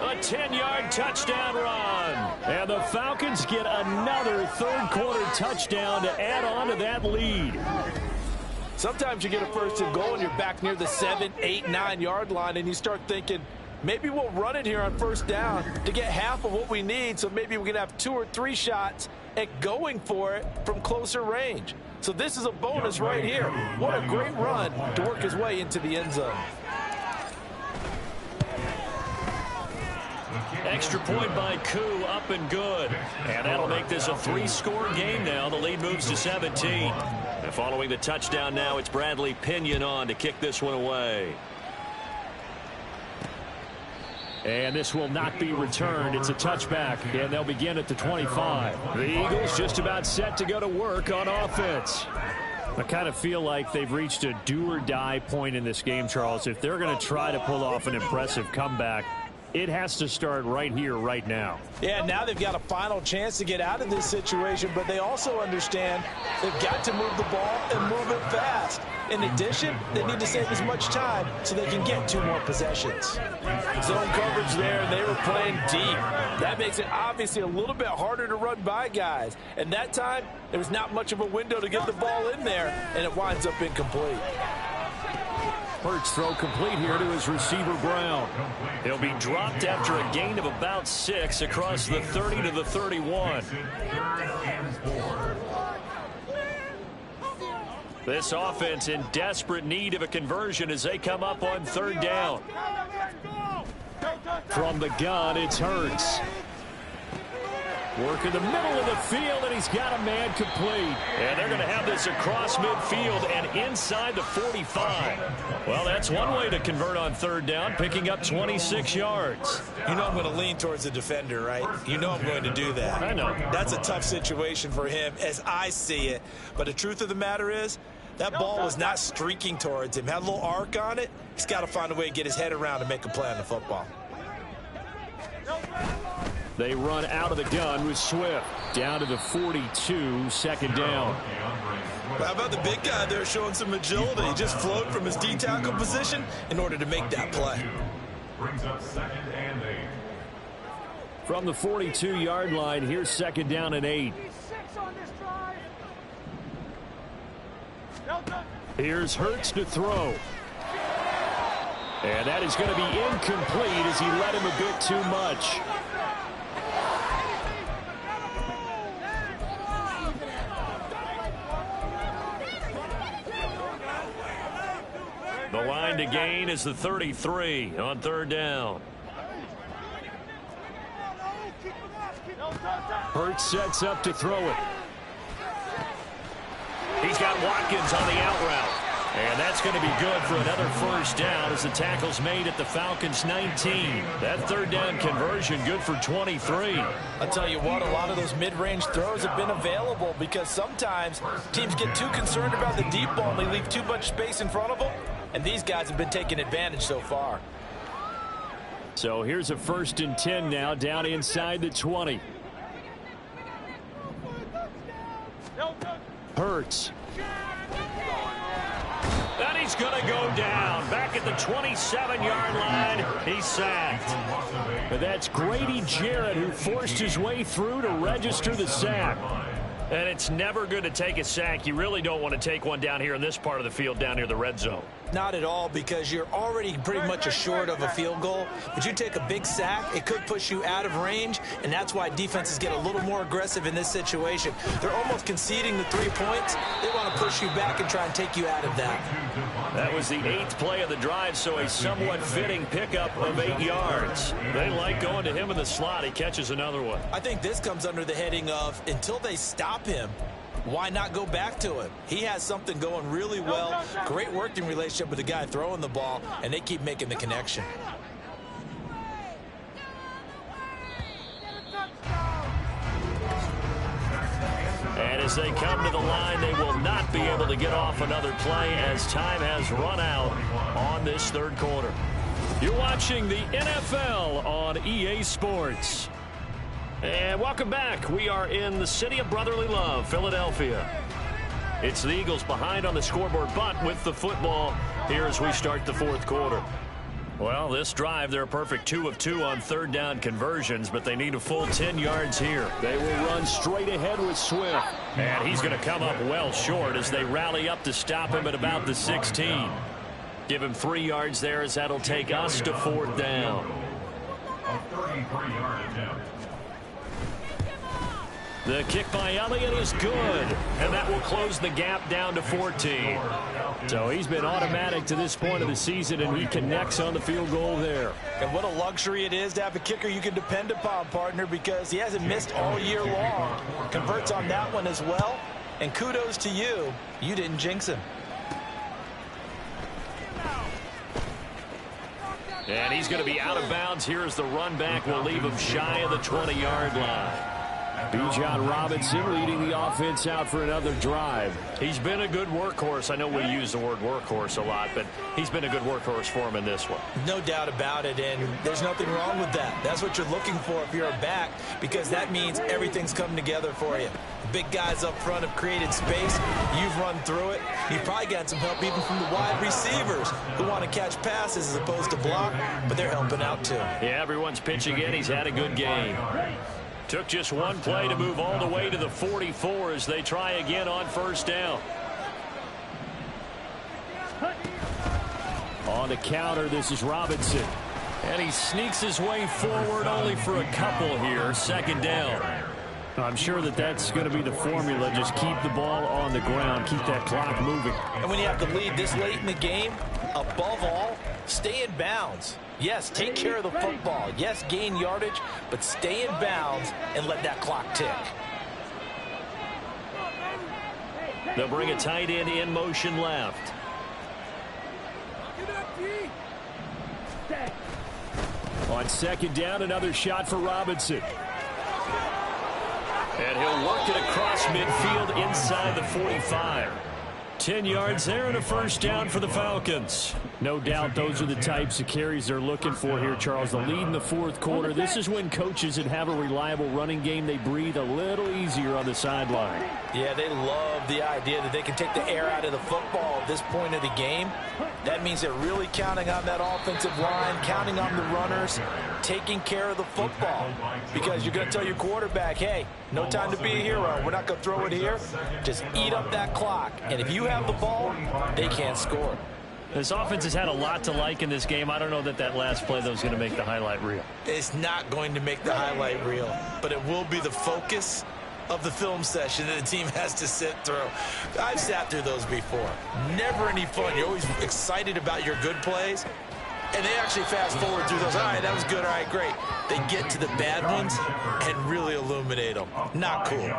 A 10-yard touchdown run. And the Falcons get another third-quarter touchdown to add on to that lead. Sometimes you get a first and goal and you're back near the 7, 8, 9-yard line, and you start thinking, maybe we'll run it here on first down to get half of what we need, so maybe we can have 2 or 3 shots at going for it from closer range. So this is a bonus right here. What a great run to work his way into the end zone. Extra point by Koo, up and good. And that'll make this a 3-score game now. The lead moves to 17. And following the touchdown now, it's Bradley Pinion on to kick this one away. And this will not be returned. It's a touchback, and they'll begin at the 25. The Eagles just about set to go to work on offense. I kind of feel like they've reached a do-or-die point in this game, Charles. If they're going to try to pull off an impressive comeback, it has to start right here, right now. Yeah, now they've got a final chance to get out of this situation, but they also understand they've got to move the ball and move it fast. In addition, they need to save as much time so they can get 2 more possessions. Zone coverage there, and they were playing deep. That makes it obviously a little bit harder to run by guys. And that time, there was not much of a window to get the ball in there, and it winds up incomplete. Hurts throw complete here to his receiver, Brown. He'll be dropped after a gain of about 6 across the 30 to the 31. This offense in desperate need of a conversion as they come up on third down. From the gun, it's Hurts. Work in the middle of the field, and he's got a man complete. And they're going to have this across midfield and inside the 45. Well, that's one way to convert on third down, picking up 26 yards. You know I'm going to lean towards the defender, right? You know I'm going to do that. I know. That's a tough situation for him as I see it. But the truth of the matter is, that ball was not streaking towards him. Had a little arc on it. He's got to find a way to get his head around and make a play on the football. They run out of the gun with Swift. Down to the 42, second down. How about the big guy there showing some agility? He just flowed from his D-tackle position in order to make that play. Brings up 2nd and 8. From the 42-yard line, here's second down and 8. Here's Hurts to throw. And that is going to be incomplete as he led him a bit too much. The line to gain is the 33 on third down. Hurts sets up to throw it. He's got Watkins on the out route. And that's going to be good for another first down as the tackle's made at the Falcons 19. That third down conversion good for 23. I'll tell you what, a lot of those mid-range throws have been available because sometimes teams get too concerned about the deep ball and they leave too much space in front of them. And these guys have been taking advantage so far. So here's a 1st and 10 now down inside the 20. Hurts. And he's going to go down. Back at the 27-yard line, he's sacked. But that's Grady Jarrett who forced his way through to register the sack. And it's never good to take a sack. You really don't want to take one down here in this part of the field down near the red zone. Not at all, because you're already pretty much assured of a field goal. But you take a big sack, it could push you out of range, and that's why defenses get a little more aggressive in this situation. They're almost conceding the 3 points. They want to push you back and try and take you out of that. That was the 8th play of the drive, so a somewhat fitting pickup of 8 yards. They like going to him in the slot. He catches another one. I think this comes under the heading of, until they stop him, why not go back to him? He has something going really well. Great working relationship with the guy throwing the ball, and they keep making the connection. And As they come to the line, they will not be able to get off another play as time has run out on this third quarter. You're watching the NFL on EA Sports. And welcome back. We are in the city of brotherly love, Philadelphia. It's the Eagles behind on the scoreboard, but with the football here as we start the fourth quarter. Well, this drive, they're a perfect 2 of 2 on third down conversions, but they need a full 10 yards here. They will run straight ahead with Swift. And he's going to come up well short as they rally up to stop him at about the 16. Give him 3 yards there as that'll take us to fourth down. A 33-yard attempt. The kick by Elliott is good, and that will close the gap down to 14. So he's been automatic to this point of the season, and he connects on the field goal there. And what a luxury it is to have a kicker you can depend upon, partner, because he hasn't missed all year long. Converts on that one as well, and kudos to you. You didn't jinx him. And he's going to be out of bounds here as the run back will leave him shy of the 20-yard line. Bijan Robinson leading the offense out for another drive. He's been a good workhorse. I know we use the word workhorse a lot, but he's been a good workhorse for him in this one. No doubt about it, and there's nothing wrong with that. That's what you're looking for if you're a back, because that means everything's come together for you. Big guys up front have created space. You've run through it. You've probably got some help even from the wide receivers who want to catch passes as opposed to block, but they're helping out too. Yeah, everyone's pitching in. He's had a good game. Took just one play to move all the way to the 44 as they try again on first down. On the counter, this is Robinson. And he sneaks his way forward only for a couple here. Second down. I'm sure that that's going to be the formula. Just keep the ball on the ground. Keep that clock moving. And when you have the lead this late in the game, above all, stay in bounds. Yes, take care of the football. Yes, gain yardage, but stay in bounds and let that clock tick. They'll bring a tight end in motion left. On second down, another shot for Robinson. And he'll work it across midfield inside the 45. 10 yards there and a first down for the Falcons. No doubt those are the types of carries they're looking for here, Charles. The lead in the fourth quarter. This is when coaches that have a reliable running game, they breathe a little easier on the sideline. Yeah, they love the idea that they can take the air out of the football at this point of the game. That means they're really counting on that offensive line, counting on the runners, taking care of the football. Because you're going to tell your quarterback, hey, no time to be a hero. We're not going to throw it here. Just eat up that clock. And if you have the ball, they can't score. This offense has had a lot to like in this game. I don't know that that last play, though, is going to make the highlight reel. It's not going to make the highlight reel, but it will be the focus of the film session that the team has to sit through. I've sat through those before. Never any fun. You're always excited about your good plays, and they actually fast forward through those. All right, that was good. All right, great. They get to the bad ones and really illuminate them. Not cool.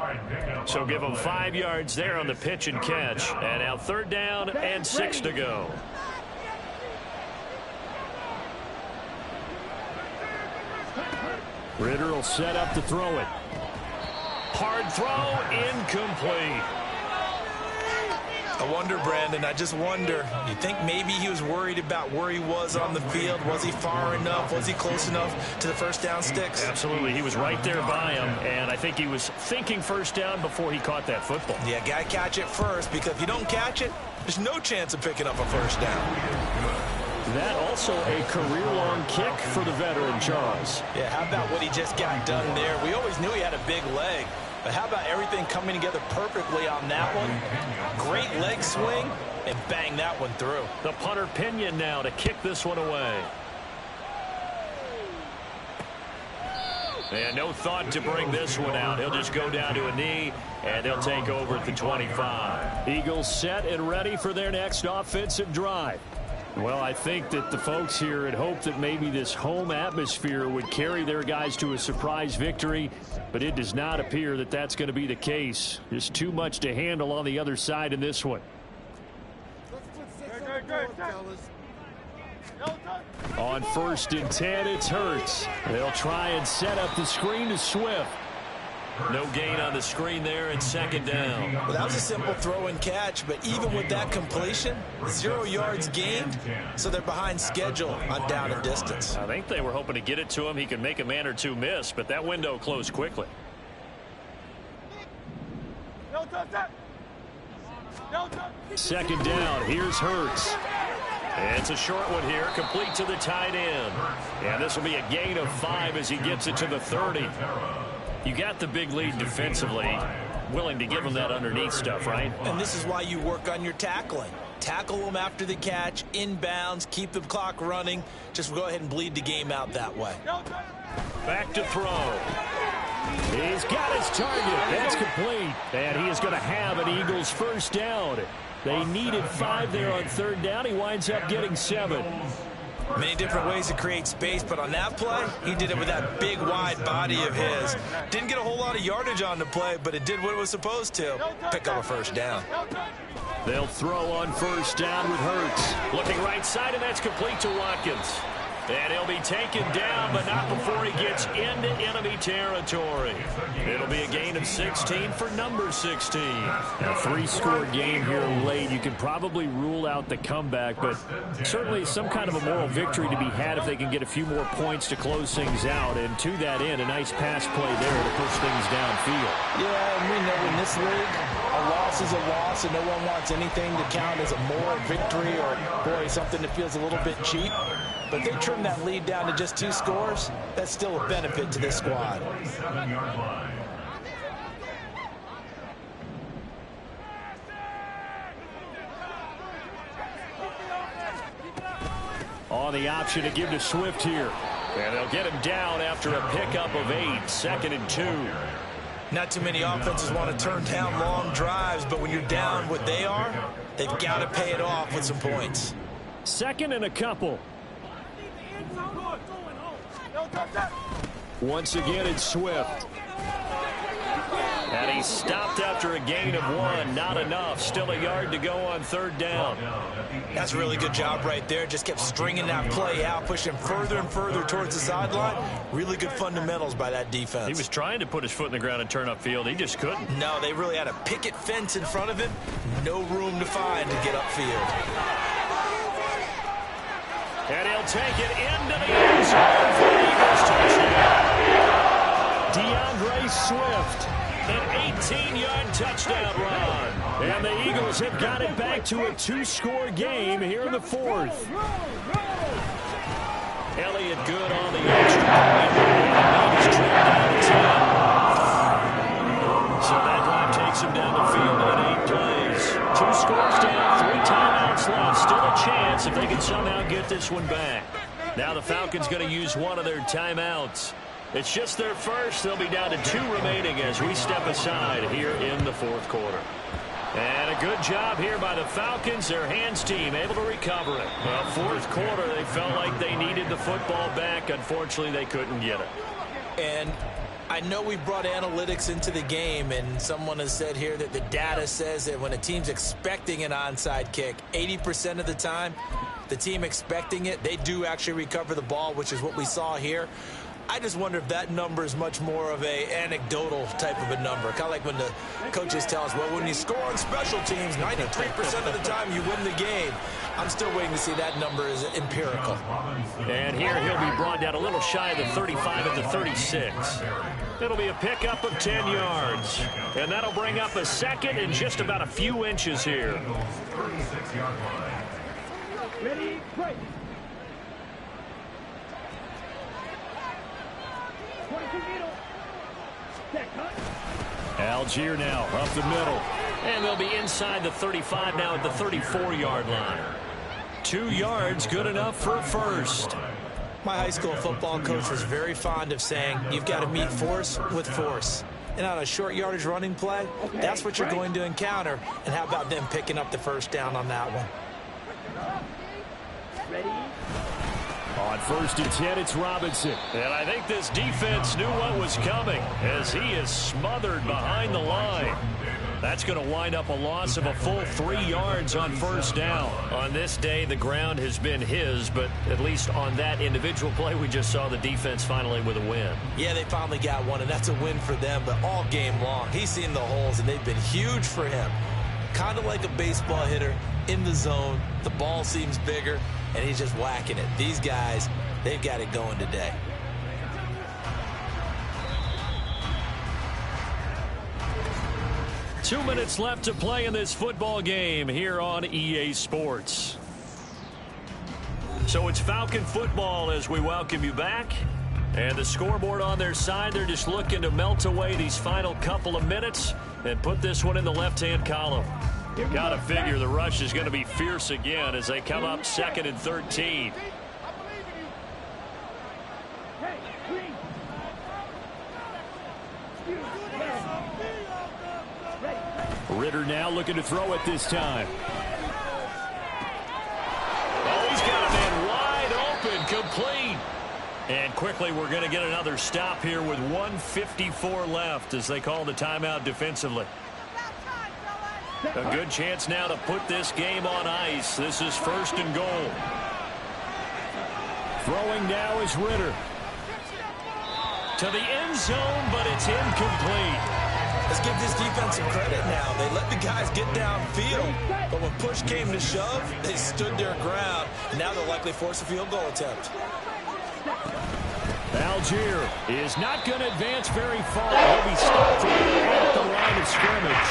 So give them 5 yards there on the pitch and catch. And now third down and 6 to go. Ritter will set up to throw it. Hard throw, incomplete. I wonder, Brandon, I just wonder, you think maybe he was worried about where he was on the field? Was he far enough? Was he close enough to the first down sticks? Absolutely. He was right there by him, and I think he was thinking first down before he caught that football. Yeah, got to catch it first, because if you don't catch it, there's no chance of picking up a first down. That also a career-long kick for the veteran, Charles. Yeah, how about what he just got done there? We always knew he had a big leg, but how about everything coming together perfectly on that one? Great leg swing, and bang that one through. The punter Pinion now to kick this one away. And no thought to bring this one out. He'll just go down to a knee, and they'll take over at the 25. Eagles set and ready for their next offensive drive. Well, I think that the folks here had hoped that maybe this home atmosphere would carry their guys to a surprise victory, but it does not appear that that's going to be the case. There's too much to handle on the other side in this one. On 1st and 10, it's Hurts. They'll try and set up the screen to Swift. No gain on the screen there, and second down. Well, that was a simple throw and catch, but even with that completion, 0 yards gained, so they're behind schedule on down and distance. I think they were hoping to get it to him. He could make a man or two miss, but that window closed quickly. Second down, here's Hurts. It's a short one here, complete to the tight end. And this will be a gain of 5 as he gets it to the 30. You got the big lead defensively. Willing to give him that underneath stuff, right? And this is why you work on your tackling. Tackle them after the catch, inbounds, keep the clock running. Just go ahead and bleed the game out that way. Back to throw. He's got his target. That's complete. And he is going to have an Eagles first down. They needed 5 there on third down. He winds up getting 7. Many different ways to create space, but on that play, he did it with that big, wide body of his. Didn't get a whole lot of yardage on the play, but it did what it was supposed to. Pick up a first down. They'll throw on first down with Hurts. Looking right side, and that's complete to Watkins. And he'll be taken down, but not before he gets into enemy territory. It'll be a gain of 16 for number 16. A 3-score game here late. You can probably rule out the comeback, but certainly some kind of a moral victory to be had if they can get a few more points to close things out. And to that end, a nice pass play there to push things downfield. Yeah, and we know in this league, a loss is a loss, and no one wants anything to count as a moral victory or, boy, something that feels a little bit cheap. But they trim that lead down to just 2 scores. That's still a benefit to this squad. On the option to give to Swift here. And they'll get him down after a pickup of 8. 2nd and 2. Not too many offenses want to turn down long drives, but when you're down what they are, they've got to pay it off with some points. 2nd and a couple. Once again, it's Swift. And he's stopped after a gain of 1. Not enough. Still a yard to go on third down. That's a really good job right there. Just kept stringing that play out, pushing further and further towards the sideline. Really good fundamentals by that defense. He was trying to put his foot in the ground and turn upfield. He just couldn't. No, they really had a picket fence in front of him. No room to find to get upfield. And he'll take it into the end zone for the Eagles touchdown. DeAndre Swift, an 18-yard touchdown run. And the Eagles have got it back to a 2-score game here in the 4th. Elliott good on the extra point. And he's trimmed down to 10. So that drive takes him down the field in 8 plays. 2 scores down, 3 timeouts left. Still a chance if they can somehow get this one back. Now the Falcons going to use one of their timeouts. It's just their first. They'll be down to 2 remaining as we step aside here in the 4th quarter. And a good job here by the Falcons. Their hands team able to recover it. Well, 4th quarter, they felt like they needed the football back. Unfortunately, they couldn't get it. And I know we brought analytics into the game, and someone has said here that the data says that when a team's expecting an onside kick, 80% of the time, the team expecting it, they do actually recover the ball, which is what we saw here. I just wonder if that number is much more of a anecdotal type of a number. Kind of like when the coaches tell us, well, when you score on special teams, 93% of the time you win the game. I'm still waiting to see that number is empirical. And here he'll be brought down a little shy of the 35 at the 36. It'll be a pickup of 10 yards. And that'll bring up a 2nd and just about a few inches here. Ready, break. Algier now up the middle. And they'll be inside the 35 now at the 34-yard line. 2 yards, good enough for a first. My high school football coach was very fond of saying, you've got to meet force with force. And on a short yardage running play, that's what you're going to encounter. And how about them picking up the first down on that one? Ready? On 1st and 10, it's Robinson. And I think this defense knew what was coming as he is smothered behind the line. That's going to wind up a loss of a full 3 yards on first down. On this day, the ground has been his, but at least on that individual play, we just saw the defense finally with a win. Yeah, they finally got one, and that's a win for them, but all game long, he's seen the holes, and they've been huge for him. Kind of like a baseball hitter in the zone. The ball seems bigger, and he's just whacking it. These guys, they've got it going today. Two minutes left to play in this football game here on EA Sports. So it's Falcon football as we welcome you back. And the scoreboard on their side, they're just looking to melt away these final couple of minutes and put this one in the left-hand column. You've got to figure the rush is going to be fierce again as they come up 2nd and 13. Ritter now looking to throw it this time. Oh, he's got a man wide open, complete. And quickly we're going to get another stop here with 1:54 left as they call the timeout defensively. A good chance now to put this game on ice. This is 1st and goal. Throwing now is Ritter. To the end zone, but it's incomplete. Let's give this defense some credit now. They let the guys get downfield, but when push came to shove, they stood their ground. Now they'll likely force a field goal attempt. Algier is not going to advance very far. He'll be stopped right at the line of scrimmage.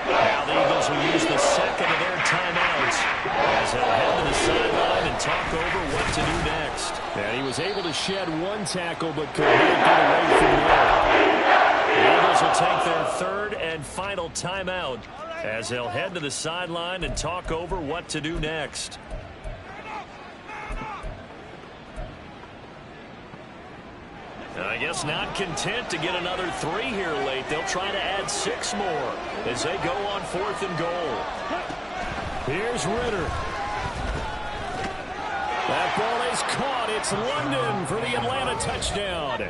Now the Eagles will use the second of their timeouts as they'll head to the sideline and talk over what to do next. And he was able to shed one tackle, but could not get away from there. The Eagles will take their 3rd and final timeout as they'll head to the sideline and talk over what to do next. I guess not content to get another 3 here late. They'll try to add 6 more as they go on 4th and goal. Here's Ritter. That ball is caught. It's London for the Atlanta touchdown.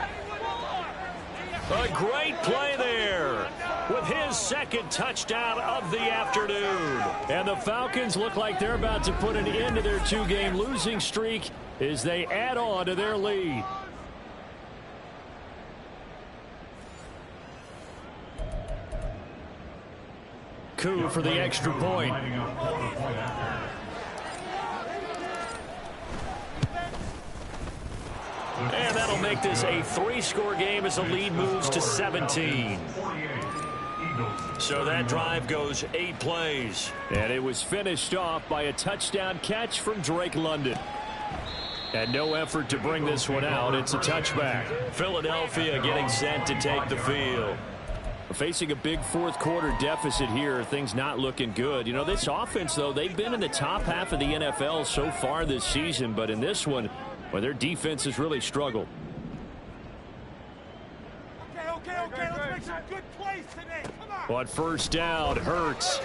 A great play there with his 2nd touchdown of the afternoon. And the Falcons look like they're about to put an end to their 2-game losing streak as they add on to their lead. Coup for the extra point. And that'll make this a 3-score game as the lead moves to 17. So that drive goes 8 plays. And it was finished off by a touchdown catch from Drake London. And no effort to bring this one out. It's a touchback. Philadelphia getting set to take the field. Facing a big 4th quarter deficit here, things not looking good. You know, this offense, though, they've been in the top half of the NFL so far this season, but in this one, well, their defense has really struggled. Okay, let's make some good plays today. Come on. On first down, Hurts.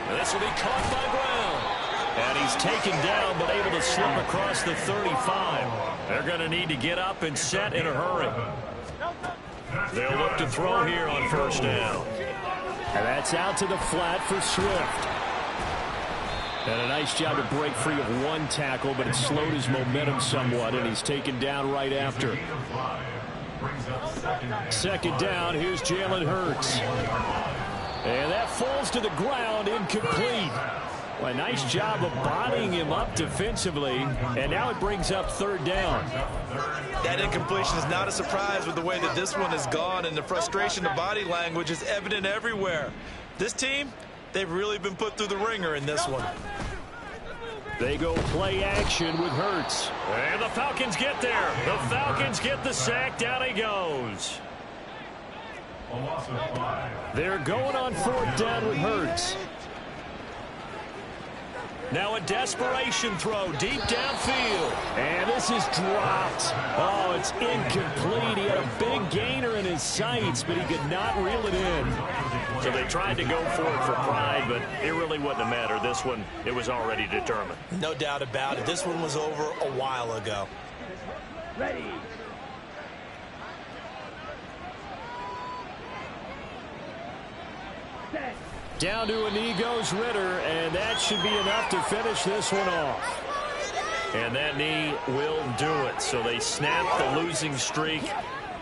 And this will be caught by Brown. And he's taken down, but able to slip across the 35. They're going to need to get up and set in a hurry. They'll look to throw here on first down. And that's out to the flat for Swift. And a nice job to break free of one tackle, but it slowed his momentum somewhat, and he's taken down right after. Second down, here's Jalen Hurts. And that falls to the ground, incomplete. Well, a nice job of bodying him up defensively, and now it brings up third down. That incompletion is not a surprise with the way that this one has gone, and the frustration of body language is evident everywhere. This team, they've really been put through the ringer in this one. They go play action with Hurts. And the Falcons get there. The Falcons get the sack. Down he goes. They're going on fourth down with Hurts. Now a desperation throw deep downfield. And this is dropped. Oh, it's incomplete. He had a big gainer in his sights, but he could not reel it in. So they tried to go for it for pride, but it really wouldn't have mattered. This one, it was already determined. No doubt about it. This one was over a while ago. Ready. Down to a knee goes Ritter, and that should be enough to finish this one off. And that knee will do it. So they snap the losing streak.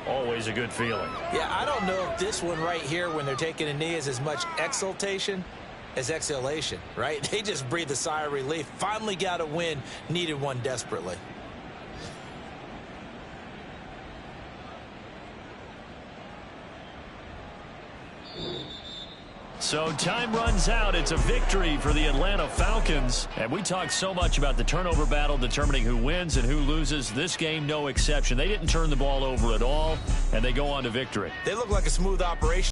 Always a good feeling. Yeah, I don't know if this one right here, when they're taking a knee, is as much exultation as exhalation, right? They just breathe a sigh of relief. Finally got a win, needed one desperately. So time runs out. It's a victory for the Atlanta Falcons. And we talked so much about the turnover battle determining who wins and who loses. This game, no exception. They didn't turn the ball over at all, and they go on to victory. They look like a smooth operation.